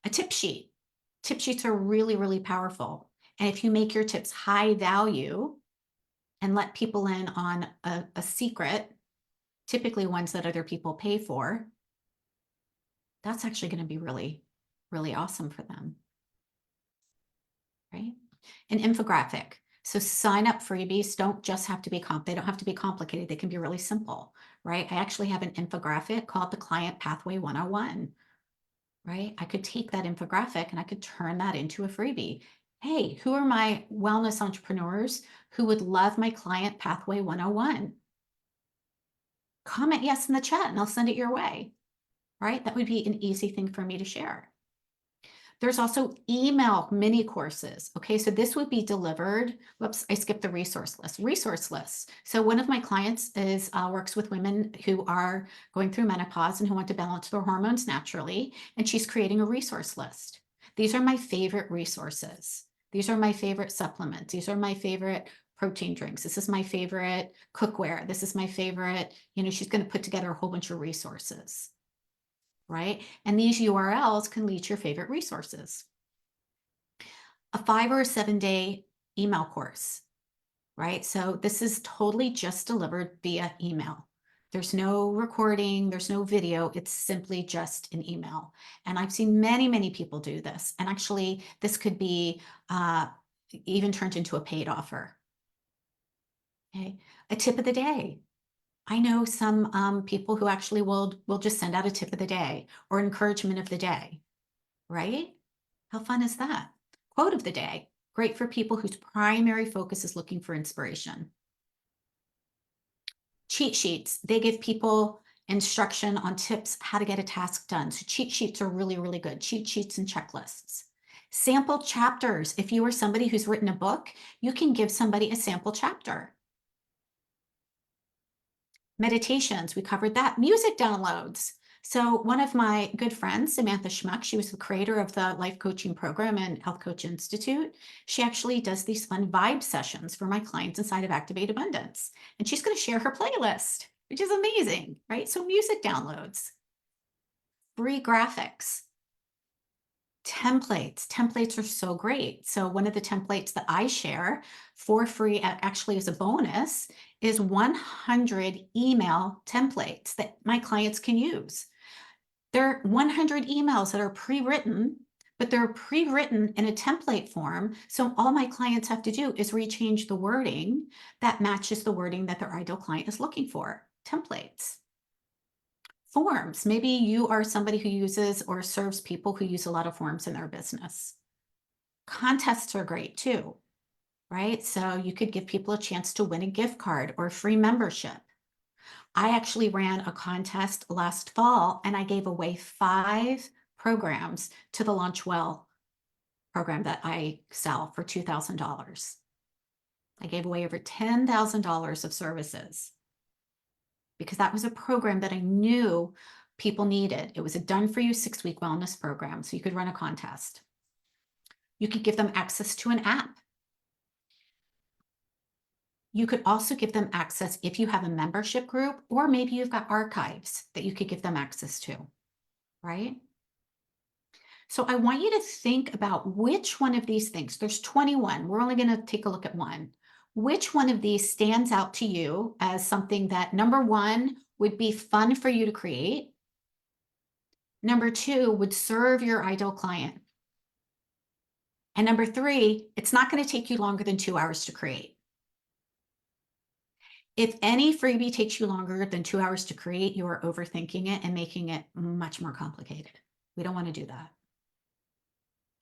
A tip sheet. Tip sheets are really, really powerful. And if you make your tips high value and let people in on a secret, typically ones that other people pay for, that's actually going to be really, really awesome for them. Right? An infographic. So sign up freebies don't just have to be they don't have to be complicated. They can be really simple, right? I actually have an infographic called the Client Pathway 101, right? I could take that infographic and I could turn that into a freebie. Hey, who are my wellness entrepreneurs who would love my Client Pathway 101? Comment yes in the chat and I'll send it your way, right? That would be an easy thing for me to share. There's also email mini courses. Okay, so this would be delivered. Whoops, I skipped the resource list. Resource lists. So one of my clients is works with women who are going through menopause and who want to balance their hormones naturally, and she's creating a resource list. These are my favorite resources. These are my favorite supplements. These are my favorite protein drinks. This is my favorite cookware. This is my favorite, she's going to put together a whole bunch of resources. Right? And these URLs can lead to your favorite resources. A 5 or a 7-day email course, right? So this is totally just delivered via email. There's no recording, there's no video, it's simply just an email. And I've seen many, many people do this. And actually, this could be even turned into a paid offer. Okay, a tip of the day. I know some people who actually will just send out a tip of the day or encouragement of the day, right? How fun is that? Quote of the day, great for people whose primary focus is looking for inspiration. Cheat sheets, they give people instruction on tips how to get a task done. So cheat sheets are really, really good. Cheat sheets and checklists. Sample chapters. If you are somebody who's written a book, you can give somebody a sample chapter. Meditations, we covered that. Music downloads. So one of my good friends, Samantha Schmuck, she was the creator of the life coaching program and Health Coach Institute. She actually does these fun vibe sessions for my clients inside of Activate Abundance. And she's going to share her playlist, which is amazing, right? So music downloads, free graphics. Templates are so great. So one of the templates that I share for free, actually as a bonus, is 100 email templates that my clients can use. There are 100 emails that are pre-written, but they're pre-written in a template form. So all my clients have to do is rechange the wording that matches the wording that their ideal client is looking for. Templates. Forms. Maybe you are somebody who uses or serves people who use a lot of forms in their business. Contests are great too, right? So you could give people a chance to win a gift card or free membership. I actually ran a contest last fall and I gave away 5 programs to the Launch Well program that I sell for $2,000. I gave away over $10,000 of services because that was a program that I knew people needed. It was a done for you 6-week wellness program. So you could run a contest. You could give them access to an app. You could also give them access if you have a membership group, or maybe you've got archives that you could give them access to, right? So I want you to think about which one of these things, there's 21, we're only going to take a look at one. Which one of these stands out to you as something that, number one, would be fun for you to create? Number two, would serve your ideal client? And number three, it's not going to take you longer than 2 hours to create. If any freebie takes you longer than 2 hours to create, you are overthinking it and making it much more complicated. We don't want to do that.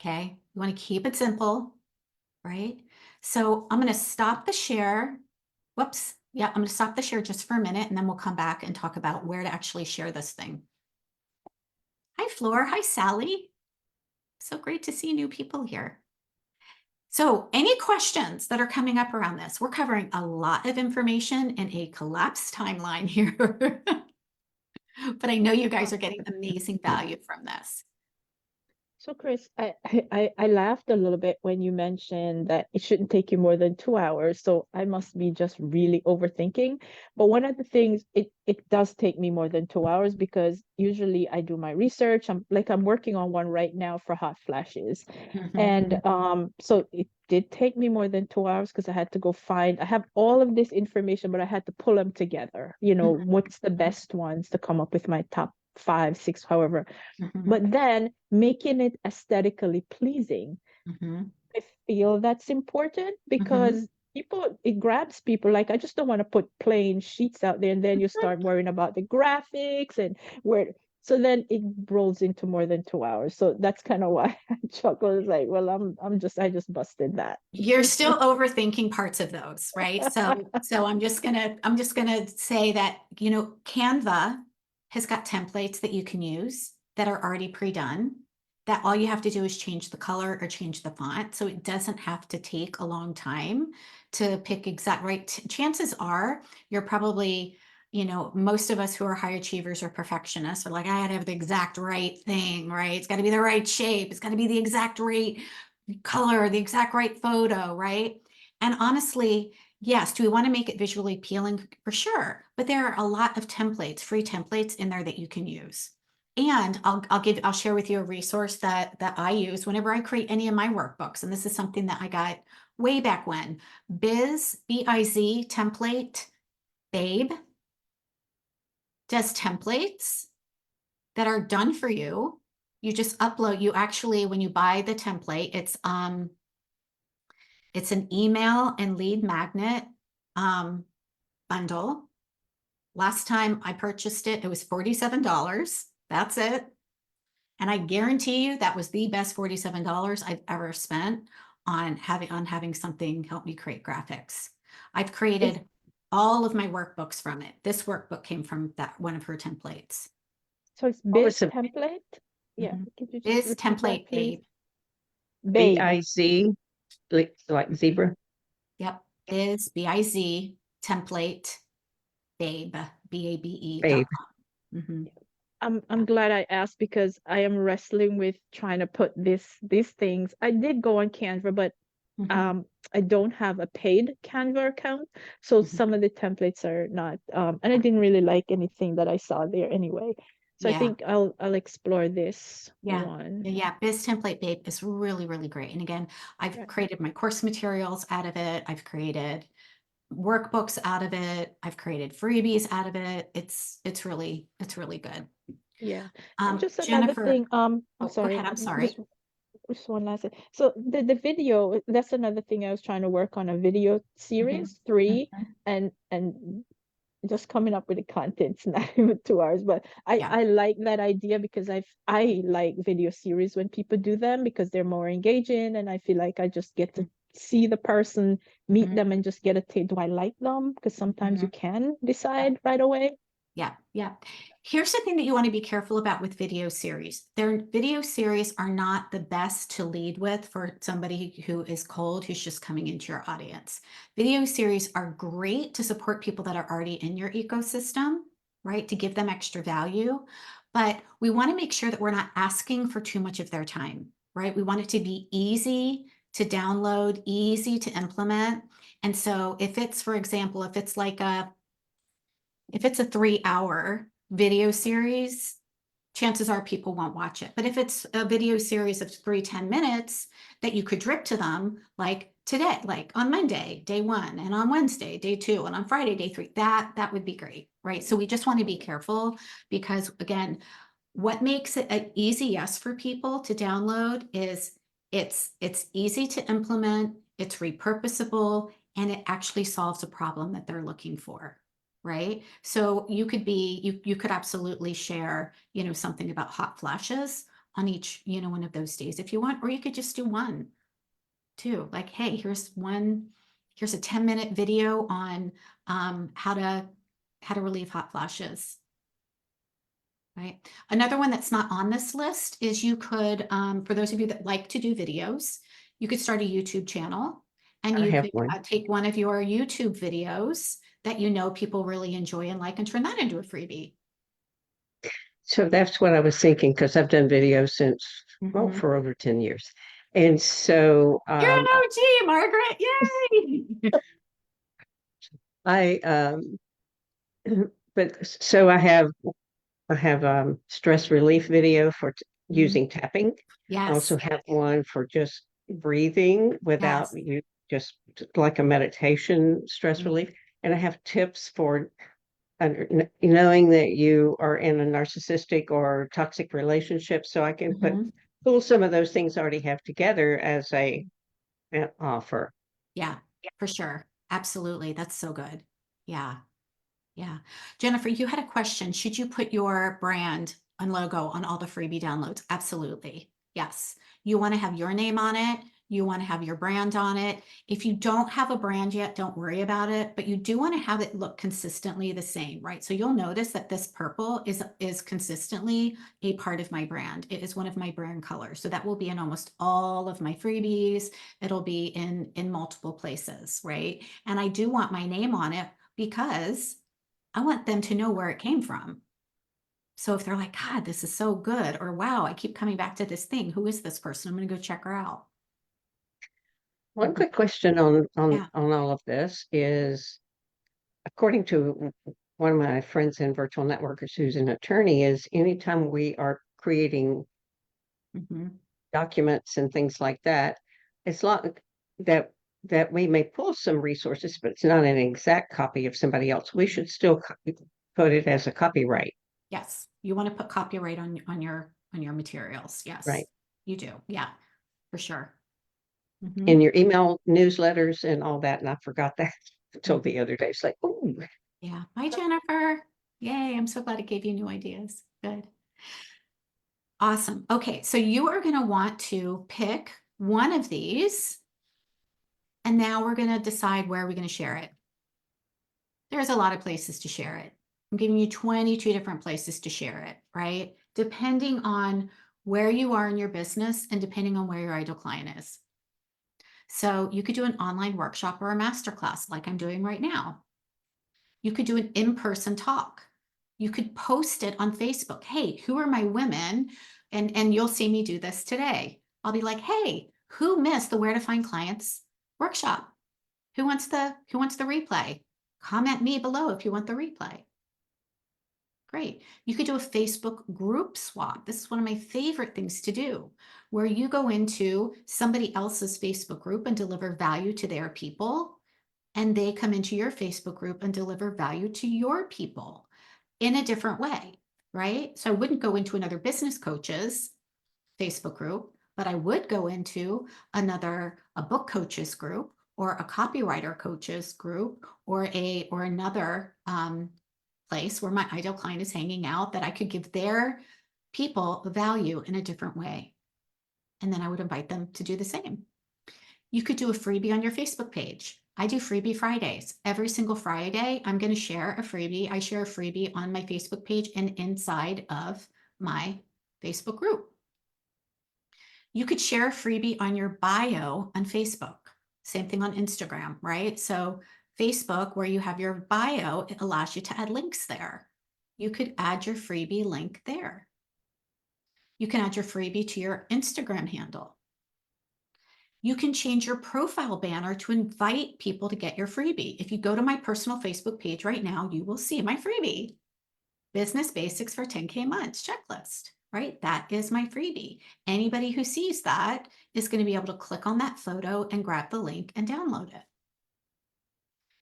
Okay, you want to keep it simple, right? So I'm going to stop the share. Whoops. Yeah, I'm going to stop the share just for a minute, and then we'll come back and talk about where to actually share this thing. Hi, Floor. Hi, Sally. So great to see new people here. So any questions that are coming up around this? We're covering a lot of information in a collapsed timeline here. But I know you guys are getting amazing value from this. So Chris, I laughed a little bit when you mentioned that it shouldn't take you more than 2 hours. So I must be just really overthinking. But one of the things, it does take me more than 2 hours because usually I do my research. I'm working on one right now for hot flashes. And so it did take me more than 2 hours because I had to go I have all of this information, but I had to pull them together. What's the best ones to come up with my top 5, 6, however. But then making it aesthetically pleasing, I feel that's important because it grabs people. Like, I just don't want to put plain sheets out there and then you start worrying about the graphics and so then it rolls into more than 2 hours. So that's kind of why I chuckle. It's like, well, I just busted that. You're still overthinking parts of those, right? So I'm just gonna say that, Canva has got templates that you can use that are already pre-done, that all you have to do is change the color or change the font. So it doesn't have to take a long time to pick exact right. Chances are you're probably, most of us who are high achievers or perfectionists are like, I gotta have the exact right thing, right? It's gotta be the right shape. It's gotta be the exact right color, the exact right photo, right? And honestly, yes, do we want to make it visually appealing? For sure. But there are a lot of templates, free templates in there that you can use. And I'll share with you a resource that I use whenever I create any of my workbooks. And this is something that I got way back when. B-I-Z template Babe does templates that are done for you. You just upload, when you buy the template, it's an email and lead magnet bundle. Last time I purchased it, it was $47. That's it. And I guarantee you that was the best $47 I've ever spent on having something help me create graphics. I've created all of my workbooks from it. This workbook came from that one of her templates. So it's Biz template? Yeah. Biz template Babe. B-I-Z, like zebra. Yep. Biz, B-I-Z template Babe, B-A-B-E. Babe. I'm glad I asked because I am wrestling with trying to put these things. I did go on Canva, but I don't have a paid Canva account. So some of the templates are not, and I didn't really like anything that I saw there anyway. So I Yeah. think I'll explore this Yeah. one. Yeah, Biz Template Babe is really, really great. And again, I've Right. created my course materials out of it. I've created workbooks out of it. I've created freebies out of it. It's really good. Yeah. And just another Jennifer, thing, I'm oh, go sorry, ahead. I'm sorry. just one last thing. So the video, that's another thing I was trying to work on, a video series, 3, Mhm. and just coming up with the content's not even 2 hours, but Yeah. I like that idea because I like video series when people do them because they're more engaging, and I feel like I just get to see the person, meet Mhm. them, and just get a taste. Do I like them? Because sometimes you can decide right away. Yeah, yeah. Here's something that you want to be careful about with video series. Their video series are not the best to lead with for somebody who is cold, who's just coming into your audience. Video series are great to support people that are already in your ecosystem, right? To give them extra value. But we want to make sure that we're not asking for too much of their time, right? We want it to be easy to download, easy to implement. And so if it's, for example, if it's a 3-hour video series, chances are people won't watch it. But if it's a video series of 10 minutes that you could drip to them, like today, like on Monday, day 1, and on Wednesday, day 2, and on Friday, day 3, that would be great, right? So we just want to be careful because, again, what makes it an easy yes for people to download is it's easy to implement, it's repurposable, and it actually solves a problem that they're looking for, right? So you could absolutely share, something about hot flashes on each, one of those days if you want, or you could just do one, too. Like, hey, here's a 10-minute video on how to relieve hot flashes. Right. Another one that's not on this list is you could, for those of you that like to do videos, you could start a YouTube channel and I you have could one. take one of your YouTube videos that people really enjoy and like and turn that into a freebie. So that's what I was thinking, because I've done videos since, well, Mhm. for over 10 years. And so You're an OG, Margaret. Yay. I but so I have stress relief video for Mhm. using tapping. I also Yes. have one for just breathing without Yes. you, just like a meditation stress Mhm. relief. And I have tips for knowing that you are in a narcissistic or toxic relationship. So I can Mhm. pull some of those things I already have together as an offer. Yeah, for sure. Absolutely. That's so good. Yeah. Yeah. Jennifer, you had a question. Should you put your brand and logo on all the freebie downloads? Absolutely. Yes. You want to have your name on it. You want to have your brand on it. If you don't have a brand yet, don't worry about it, but you do want to have it look consistently the same, right? So you'll notice that this purple is consistently a part of my brand. It is one of my brand colors. So that will be in almost all of my freebies. It'll be in multiple places, right? And I do want my name on it because I want them to know where it came from. So if they're like, God, this is so good, or wow, I keep coming back to this thing. Who is this person? I'm going to go check her out. One quick question on Yeah. all of this is, according to one of my friends in virtual networkers who's an attorney, is anytime we are creating Mhm. documents and things like that, it's like that we may pull some resources, but it's not an exact copy of somebody else. We should still put it as a copyright, Yes. You want to put copyright on your materials. Yes, right? you do. Yeah, for sure. Mhm. In your email newsletters and all that. And I forgot that until Mhm. the other day. It's like, oh, Yeah. Bye, Jennifer. Yay. I'm so glad it gave you new ideas. Good. Awesome. Okay. So you are going to want to pick one of these, and now we're going to decide where we're going to share it. There's a lot of places to share it. I'm giving you 22 different places to share it, right? Depending on where you are in your business and depending on where your ideal client is. So you could do an online workshop or a masterclass like I'm doing right now. You could do an in-person talk. You could post it on Facebook. Hey, who are my women? And you'll see me do this today. I'll be like, hey, who missed the Where to Find Clients workshop? Who wants the replay? Comment me below if you want the replay. Great. You could do a Facebook group swap. This is one of my favorite things to do, where you go into somebody else's Facebook group and deliver value to their people, and they come into your Facebook group and deliver value to your people in a different way, right? So I wouldn't go into another business coach's Facebook group, but I would go into a book coaches group or a copywriter coaches group or another place where my ideal client is hanging out, that I could give their people value in a different way. And then I would invite them to do the same. You could do a freebie on your Facebook page. I do freebie Fridays. Every single Friday, I'm going to share a freebie. I share a freebie on my Facebook page and inside of my Facebook group. You could share a freebie on your bio on Facebook. Same thing on Instagram, right? So Facebook, where you have your bio, it allows you to add links there. You could add your freebie link there. You can add your freebie to your Instagram handle. You can change your profile banner to invite people to get your freebie. If you go to my personal Facebook page right now, you will see my freebie, Business Basics for 10K Months checklist, right? That is my freebie. Anybody who sees that is going to be able to click on that photo and grab the link and download it.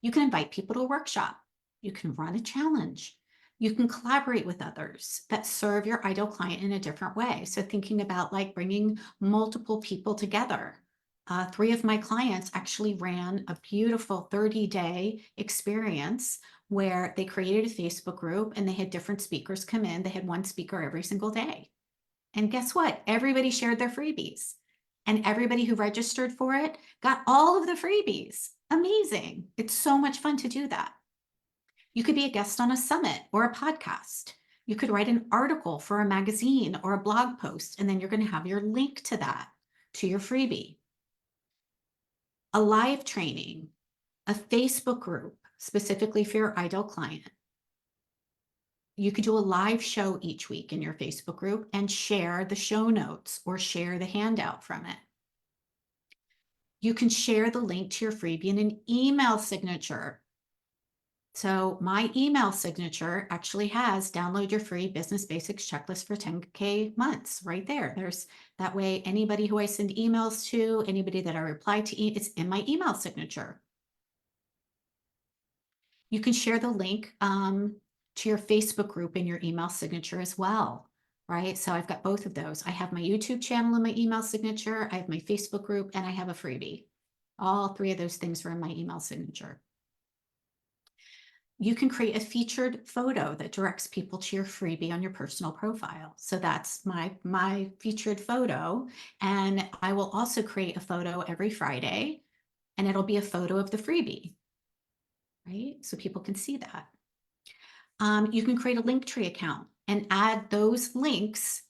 You can invite people to a workshop. You can run a challenge. You can collaborate with others that serve your ideal client in a different way. So thinking about like bringing multiple people together. 3 of my clients actually ran a beautiful 30-day experience where they created a Facebook group and they had different speakers come in. They had one speaker every single day. And guess what? Everybody shared their freebies. And everybody who registered for it got all of the freebies. Amazing. It's so much fun to do that. You could be a guest on a summit or a podcast. You could write an article for a magazine or a blog post, and then you're going to have your link to that, to your freebie. A live training, a Facebook group, specifically for your ideal client. You could do a live show each week in your Facebook group and share the show notes or share the handout from it. You can share the link to your freebie in an email signature. So my email signature actually has download your free Business Basics checklist for 10K months right there. There's that way anybody who I send emails to, anybody that I reply to, it's in my email signature. You can share the link to your Facebook group in your email signature as well, right? So I've got both of those. I have my YouTube channel in my email signature, I have my Facebook group, and I have a freebie. All 3 of those things are in my email signature. You can create a featured photo that directs people to your freebie on your personal profile. So that's my featured photo. And I will also create a photo every Friday, and it'll be a photo of the freebie, right? So people can see that. You can create a Linktree account and add those links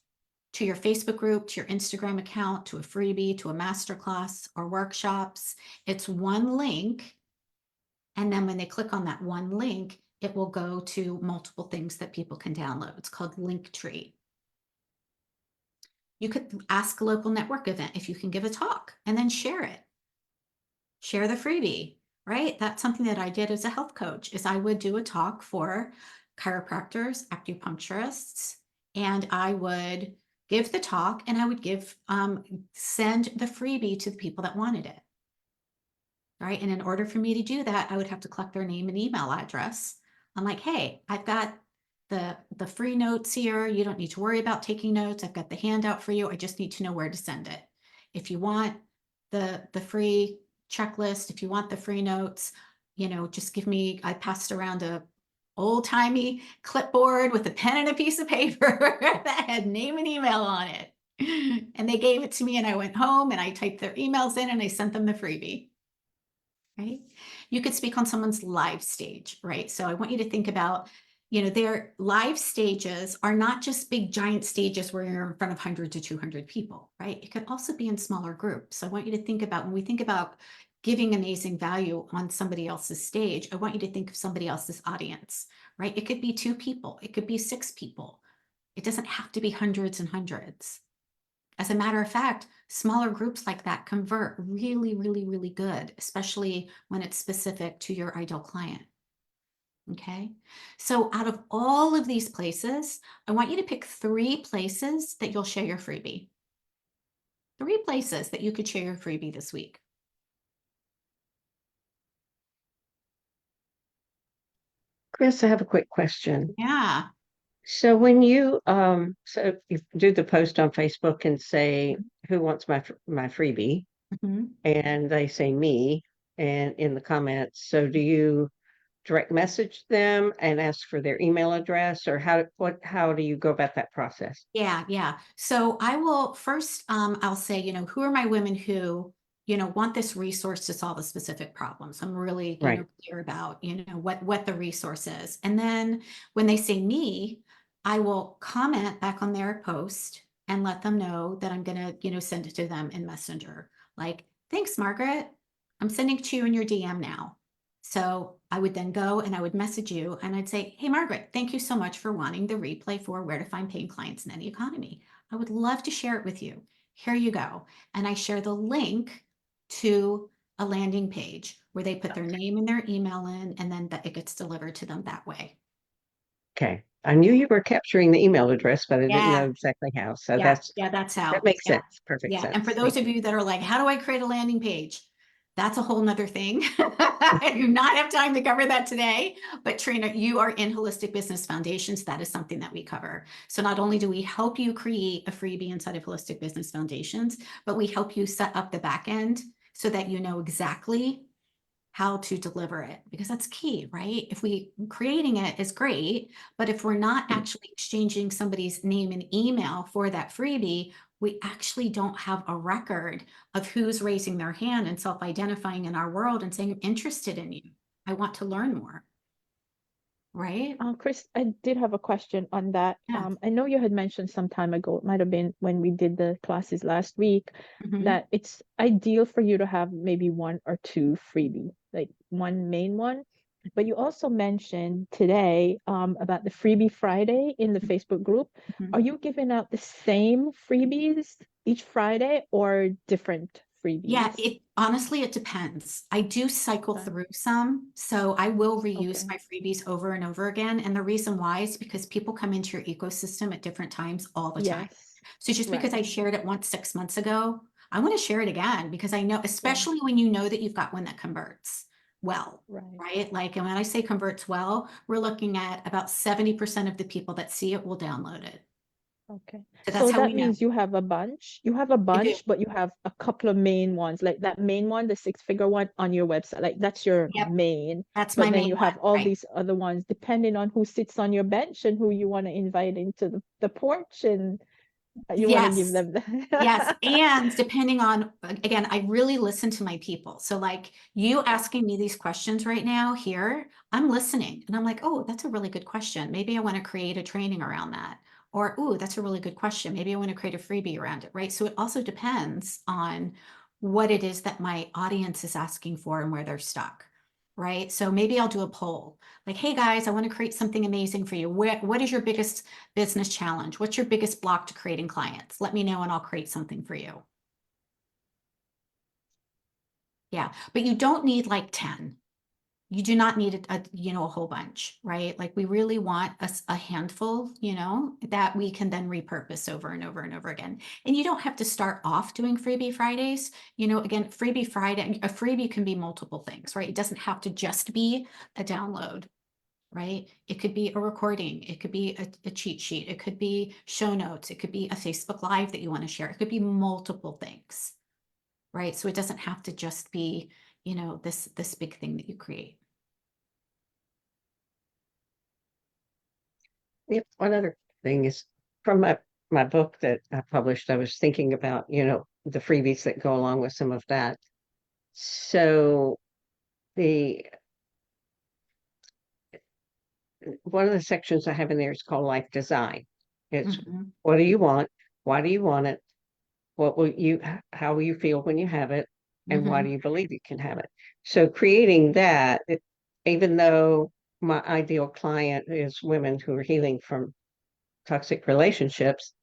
to your Facebook group, to your Instagram account, to a freebie, to a masterclass or workshops. It's one link. And then when they click on that one link, it will go to multiple things that people can download. It's called Linktree. You could ask a local network event if you can give a talk and then share it. Share the freebie, right? That's something that I did as a health coach, is I would do a talk for chiropractors, acupuncturists, and I would give the talk and I would send the freebie to the people that wanted it. Right. And in order for me to do that, I would have to collect their name and email address. I'm like, hey, I've got the free notes here. You don't need to worry about taking notes. I've got the handout for you. I just need to know where to send it. If you want the free checklist, if you want the free notes, just give me, I passed around a old-timey clipboard with a pen and a piece of paper that had name and email on it. And they gave it to me and I went home and I typed their emails in and I sent them the freebie. Right? You could speak on someone's live stage, right? So I want you to think about, their live stages are not just big giant stages where you're in front of 100 to 200 people, right? It could also be in smaller groups. So I want you to think about, when we think about giving amazing value on somebody else's stage, I want you to think of somebody else's audience, right? It could be 2 people, it could be 6 people. It doesn't have to be hundreds and hundreds. As a matter of fact, smaller groups like that convert really, really, really good, especially when it's specific to your ideal client. Okay. So out of all of these places, I want you to pick 3 places that you'll share your freebie. 3 places that you could share your freebie this week. Chris, I have a quick question. Yeah. So when so you do the post on Facebook and say, who wants my freebie? Mhm. And they say me, and in the comments, so do you direct message them and ask for their email address, or how do you go about that process? Yeah, yeah. So I will first, I'll say, who are my women who, want this resource to solve a specific problem. So I'm really, Right. clear about, what the resource is. And then when they say me, I will comment back on their post and let them know that I'm gonna, send it to them in Messenger. Like, thanks, Margaret. I'm sending it to you in your DM now. So I would then go and I would message you and I'd say, hey, Margaret, thank you so much for wanting the replay for where to find paying clients in any economy. I would love to share it with you. Here you go. And I share the link to a landing page where they put their name and their email in, and then it gets delivered to them that way. Okay. I knew you were capturing the email address, but I didn't know Yeah. exactly how. So Yeah. Yeah. That's that how. makes Yeah. sense. Perfect Yeah. And for sense. those Thank of you. you that are like, how do I create a landing page? That's a whole nother thing. I do not have time to cover that today, but Trina, you are in Holistic Business Foundations. That is something that we cover. So not only do we help you create a freebie inside of Holistic Business Foundations, but we help you set up the back end so that you know exactly how to deliver it, because that's key, right? If we creating it is great, but if we're not actually exchanging somebody's name and email for that freebie, we actually don't have a record of who's raising their hand and self-identifying in our world and saying, I'm interested in you. I want to learn more, right? Chris, I did have a question on that. Yeah. I know you had mentioned some time ago, it might have been when we did the classes last week, Mhm. that it's ideal for you to have maybe 1 or 2 freebie, like one main one. But you also mentioned today about the Freebie Friday in the Facebook group. Mhm. Are you giving out the same freebies each Friday or different Yeah, freebies? it honestly, it depends. I do cycle Okay. through some, so I will reuse Okay. my freebies over and over again. And the reason why is because people come into your ecosystem at different times all the time. Yes. So just because Right. I shared it once 6 months ago, I want to share it again because I know, Yeah. especially when you know that you've got one that converts well, Right. right? Like, and when I say converts well, we're looking at about 70% of the people that see it will download it. Okay. So that's So how we that know. means you have a bunch. You have a I do. bunch, but you have a couple of main ones, like that main one, the 6-figure one on your website. Like that's your Yep, main. that's my But then main you one, have all right? these other ones depending on who sits on your bench and who you want to invite into the porch and you want to give Yes. them Yes, the and depending on, again, I really listen to my people. So like you asking me these questions right now here, I'm listening and I'm like, oh, that's a really good question. Maybe I want to create a training around that. Or, oh, that's a really good question. Maybe I want to create a freebie around it, right? So it also depends on what it is that my audience is asking for and where they're stuck, right? So maybe I'll do a poll like, hey guys, I want to create something amazing for you. What is your biggest business challenge? What's your biggest block to creating clients? Let me know and I'll create something for you. Yeah, but you don't need like 10. You do not need a whole bunch, right? Like we really want a handful, that we can then repurpose over and over and over again. And you don't have to start off doing Freebie Fridays. Again, Freebie Friday, a freebie can be multiple things, right? It doesn't have to just be a download. Right? It could be a recording. It could be a cheat sheet. It could be show notes. It could be a Facebook Live that you want to share. It could be multiple things, right? So it doesn't have to just be, this big thing that you create. Yep. One other thing is from my book that I published, I was thinking about, the freebies that go along with some of that. So the one of the sections I have in there is called life design. It's Mhm. what do you want? Why do you want it? How will you feel when you have it? And why do Mhm. you believe you can have it? So creating that, even though my ideal client is women who are healing from toxic relationships,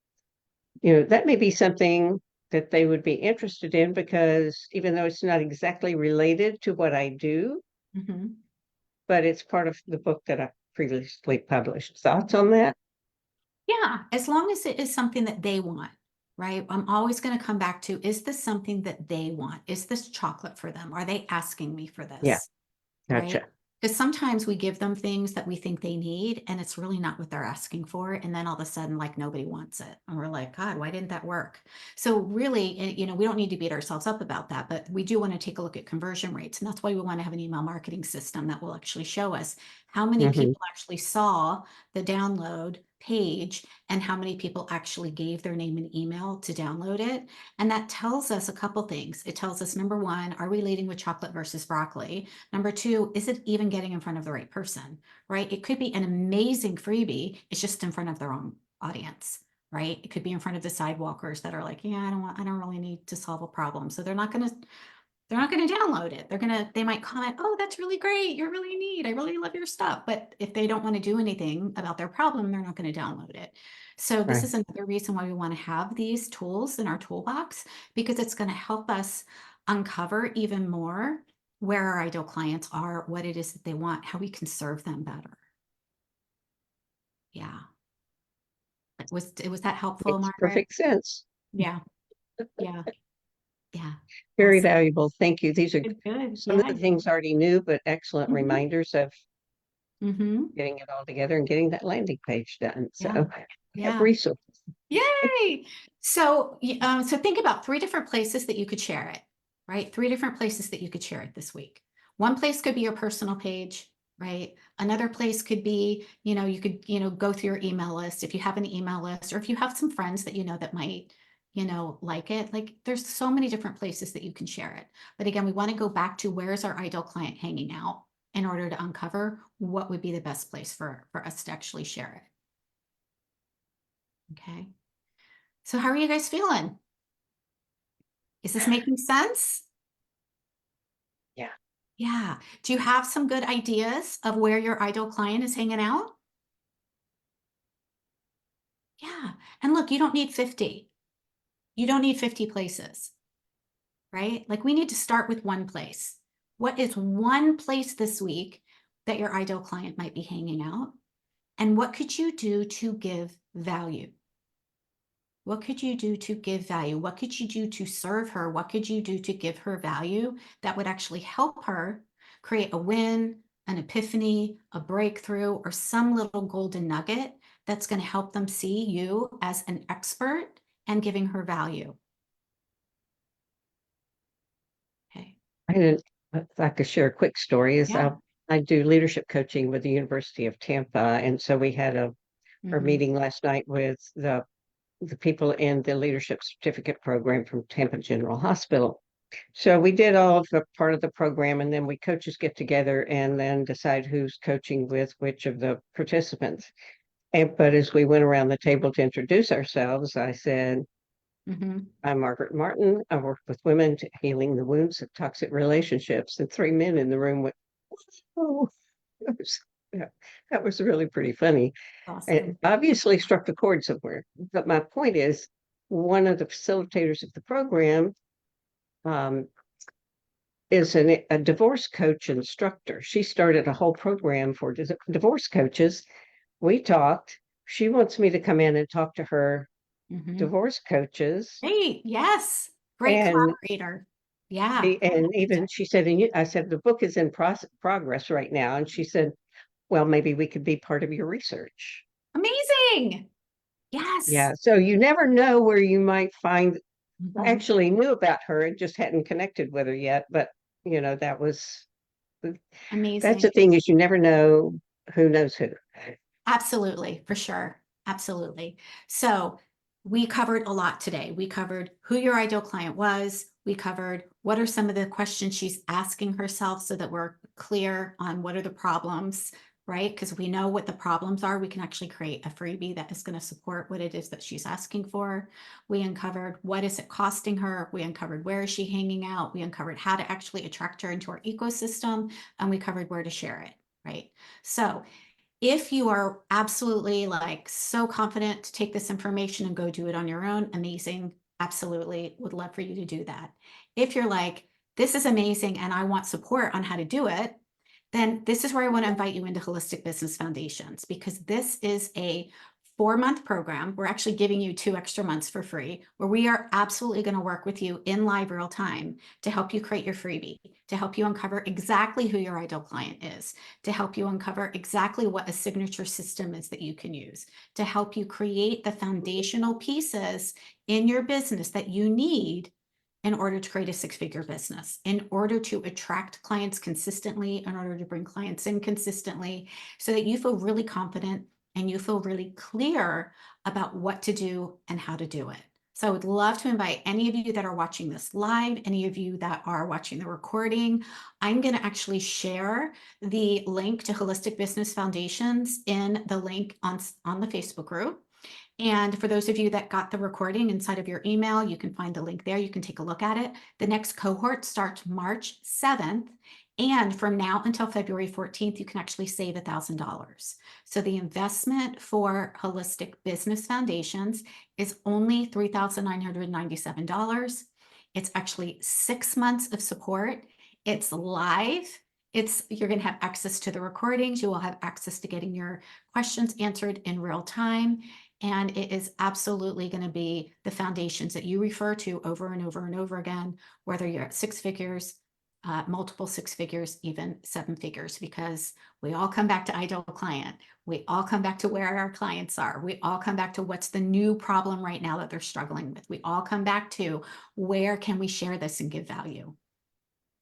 that may be something that they would be interested in because even though it's not exactly related to what I do, Mhm. but it's part of the book that I previously published. Thoughts on that? Yeah, as long as it is something that they want, right? I'm always going to come back to, is this something that they want? Is this chocolate for them? Are they asking me for Yeah, this? Right? gotcha. Because sometimes we give them things that we think they need, and it's really not what they're asking for. And then all of a sudden, like nobody wants it. And we're like, God, why didn't that work? So really, we don't need to beat ourselves up about that, but we do want to take a look at conversion rates. And that's why we want to have an email marketing system that will actually show us how many Mhm. people actually saw the download page and how many people actually gave their name and email to download it. And that tells us a couple things. It tells us, number one, are we leading with chocolate versus broccoli? Number two, is it even getting in front of the right person, right? It could be an amazing freebie. It's just in front of the wrong audience, right? It could be in front of the sidewalkers that are like, yeah, I don't really need to solve a problem. So they're not going to download it. They might comment, oh, that's really great. You're really neat. I really love your stuff. But if they don't want to do anything about their problem, they're not going to download it. So this Right. is another reason why we want to have these tools in our toolbox, because it's going to help us uncover even more where our ideal clients are, what it is that they want, how we can serve them better. Yeah. Was that helpful, Makes Margaret? perfect sense. Yeah. Yeah. Yeah. Very Awesome. valuable. Thank you. These are Good. some of Yeah. the things I already knew, but excellent Mhm. reminders of Mhm. getting it all together and getting that landing page done. So Yeah. I have Yeah. resources. Yay! So, so think about 3 different places that you could share it, right? 3 different places that you could share it this week. One place could be your personal page, right? Another place could be, you could, go through your email list if you have an email list, or if you have some friends that that might, like it. Like there's so many different places that you can share it. But again, we want to go back to where's our ideal client hanging out in order to uncover what would be the best place for us to actually share it. Okay. So how are you guys feeling? Is this making sense? Yeah. Yeah. Do you have some good ideas of where your ideal client is hanging out? Yeah. And look, you don't need 50. You don't need 50 places, right? Like we need to start with one place. What is one place this week that your ideal client might be hanging out? And what could you do to give value? What could you do to give value? What could you do to serve her? What could you do to give her value that would actually help her create a win, an epiphany, a breakthrough, or some little golden nugget that's going to help them see you as an expert and giving her value? Okay. I didn't, if I could share a quick story is Yeah. I do leadership coaching with the University of Tampa. And so we had our Mhm. meeting last night with the people in the leadership certificate program from Tampa General Hospital. So we did all of the part of the program, and then we coaches get together and then decide who's coaching with which of the participants. But as we went around the table to introduce ourselves, I said, Mhm. I'm Margaret Martin. I work with women to healing the wounds of toxic relationships. And 3 men in the room went, oh, that was, yeah, that was really pretty funny. It Awesome. obviously struck a chord somewhere. But my point is, one of the facilitators of the program um, is a divorce coach instructor. She started a whole program for divorce coaches. We talked. She wants me to come in and talk to her Mhm. divorce coaches. Great. Yes. Great And collaborator. Yeah. even she said, and I said, the book is in progress right now. And she said, well, maybe we could be part of your research. Amazing. Yes. Yeah. So you never know where you might find. I Mhm. actually knew about her and just hadn't connected with her yet. But that's Amazing. the thing is you never know who knows who. Absolutely, for sure. Absolutely. So we covered a lot today. We covered who your ideal client was. We covered what are some of the questions she's asking herself so that we're clear on what are the problems, right? Because we know what the problems are. We can actually create a freebie that is going to support what it is that she's asking for. We uncovered what is it costing her. We uncovered where is she hanging out. We uncovered how to actually attract her into our ecosystem. And we covered where to share it, right? So if you are absolutely like so confident to take this information and go do it on your own, amazing. Absolutely would love for you to do that. If you're like, this is amazing and I want support on how to do it, then this is where I want to invite you into Holistic Business Foundations, because this is a 4-month program. We're actually giving you 2 extra months for free, where we are absolutely going to work with you in live real time to help you create your freebie, to help you uncover exactly who your ideal client is, to help you uncover exactly what a signature system is that you can use, to help you create the foundational pieces in your business that you need in order to create a 6-figure business, in order to attract clients consistently, in order to bring clients in consistently, so that you feel really confident and you feel really clear about what to do and how to do it. So I would love to invite any of you that are watching this live, any of you that are watching the recording. I'm going to actually share the link to Holistic Business Foundations in the link on the Facebook group. And for those of you that got the recording inside of your email, you can find the link there. You can take a look at it. The next cohort starts March 7th. And from now until February 14th, you can actually save $1,000. So the investment for Holistic Business Foundations is only $3,997. It's actually 6 months of support. It's live. You're going to have access to the recordings. You will have access to getting your questions answered in real time. And it is absolutely going to be the foundations that you refer to over and over and over again, whether you're at 6 figures, multiple 6 figures, even 7 figures, because we all come back to ideal client. We all come back to where our clients are. We all come back to what's the new problem right now that they're struggling with. We all come back to where can we share this and give value.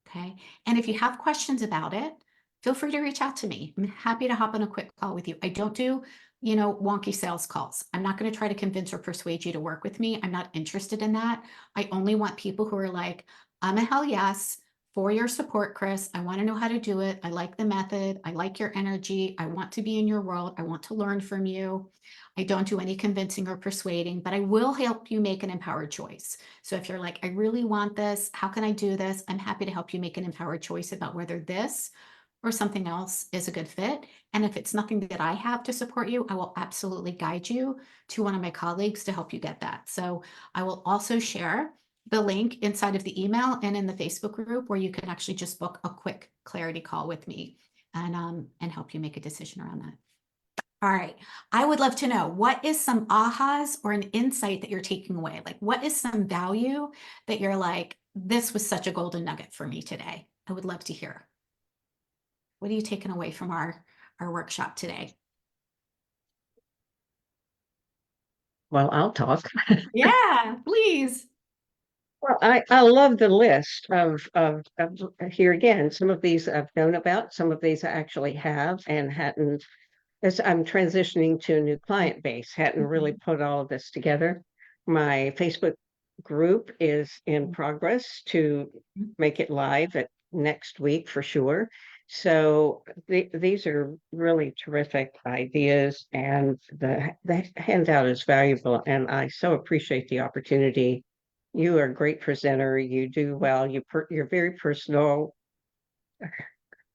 Okay. And if you have questions about it, feel free to reach out to me. I'm happy to hop on a quick call with you. I don't do, wonky sales calls. I'm not going to try to convince or persuade you to work with me. I'm not interested in that. I only want people who are like, I'm a hell yes for your support, Chris. I want to know how to do it. I like the method. I like your energy. I want to be in your world. I want to learn from you. I don't do any convincing or persuading, but I will help you make an empowered choice. So if you're like, I really want this, how can I do this? I'm happy to help you make an empowered choice about whether this or something else is a good fit. And if it's nothing that I have to support you, I will absolutely guide you to one of my colleagues to help you get that. So I will also share the link inside of the email and in the Facebook group where you can actually just book a quick clarity call with me and help you make a decision around that. All right. I would love to know, what is some ahas or an insight that you're taking away? Like, what is some value that you're like, this was such a golden nugget for me today? I would love to hear. What are you taking away from our workshop today? Well, I'll talk. Yeah, please. Well, I love the list of here again, some of these I've known about, some of these I actually have and hadn't, as I'm transitioning to a new client base, hadn't really put all of this together. My Facebook group is in progress to make it live at next week for sure. So these are really terrific ideas, and the handout is valuable, and I so appreciate the opportunity. You are a great presenter. You do well. You're very personal.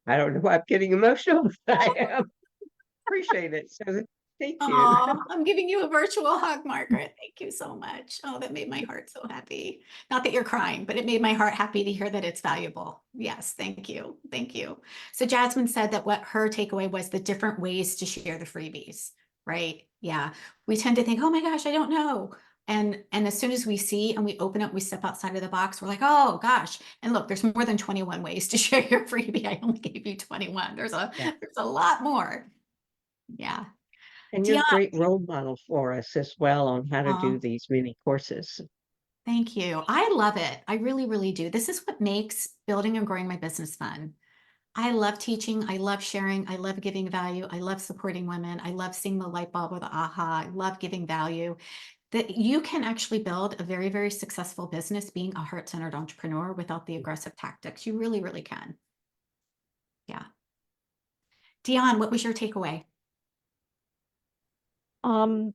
I don't know why I'm getting emotional, but I am. Appreciate it. So thank you. Oh, I'm giving you a virtual hug, Margaret. Thank you so much. Oh, that made my heart so happy. Not that you're crying, but it made my heart happy to hear that it's valuable. Yes, thank you. Thank you. So Jasmine said that what her takeaway was the different ways to share the freebies, right? Yeah. We tend to think, oh my gosh, I don't know. And as soon as we see and we open up, we step outside of the box, we're like, oh gosh. And look, there's more than 21 ways to share your freebie. I only gave you 21. There's a lot more. Yeah. And you're a Dion, great role model for us as well on how to do these mini courses. thank you. I love it. I really, really do. This is what makes building and growing my business fun. I love teaching. I love sharing. I love giving value. I love supporting women. I love seeing the light bulb or the aha. I love giving value. That you can actually build a very, very successful business being a heart-centered entrepreneur without the aggressive tactics. You really, really can. Yeah. Dion, what was your takeaway? Um,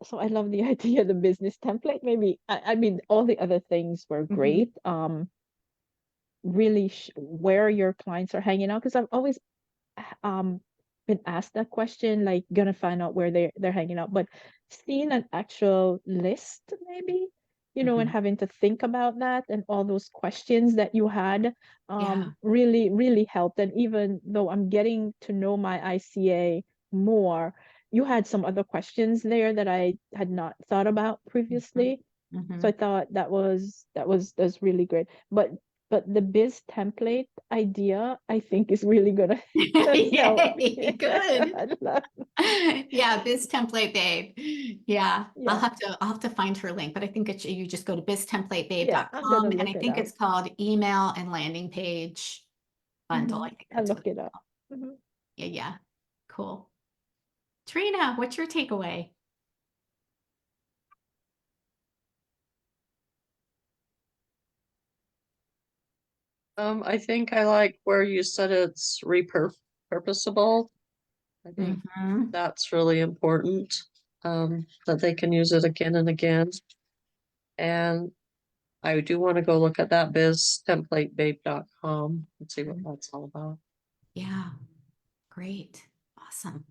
so I love the idea of the business template. Maybe I mean all the other things were great. Really where your clients are hanging out, because I've always been asked that question, like gonna find out where they're hanging out, but seeing an actual list maybe you know, and Mhm. having to think about that and all those questions that you had Yeah. really, really helped. And even though I'm getting to know my ICA more, you had some other questions there that I had not thought about previously. So I Mhm. thought that's really great. But the biz template idea, I think, is really gonna sell. Yay, good. I love- Yeah, Biz Template Babe. Yeah, Yeah, I'll have to find her link, but I think you just go to yeah, I'm biztemplatebabe.com gonna and look I it think up. it's called email and landing page bundle. I think I'll that's what look it's it up. called. Mhm. Yeah, yeah. Cool. Trina, what's your takeaway? I think I like where you said it's repurposable. I think Mhm. that's really important, that they can use it again and again. And I do want to go look at that biztemplatebabe.com and see what that's all about. Yeah, great. Awesome.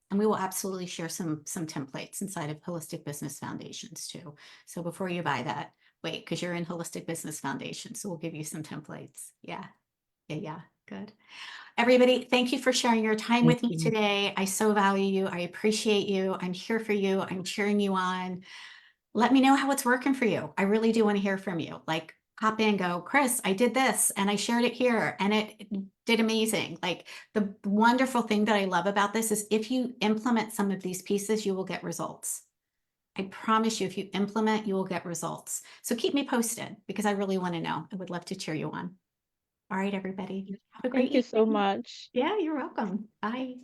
And we will absolutely share some templates inside of Holistic Business Foundations too. So before you buy that, wait, because you're in Holistic Business Foundation. So we'll give you some templates. Yeah. Yeah, yeah. Good. Everybody, thank you for sharing your time Thank with me you. today. I so value you. I appreciate you. I'm here for you. I'm cheering you on. Let me know how it's working for you. I really do want to hear from you. Like, hop in, go, Chris, I did this and I shared it here and it did amazing. Like, the wonderful thing that I love about this is if you implement some of these pieces, you will get results. I promise you, if you implement, you will get results. So keep me posted because I really want to know. I would love to cheer you on. All right, everybody. Have a great Thank you so evening. much. Yeah, you're welcome. Bye.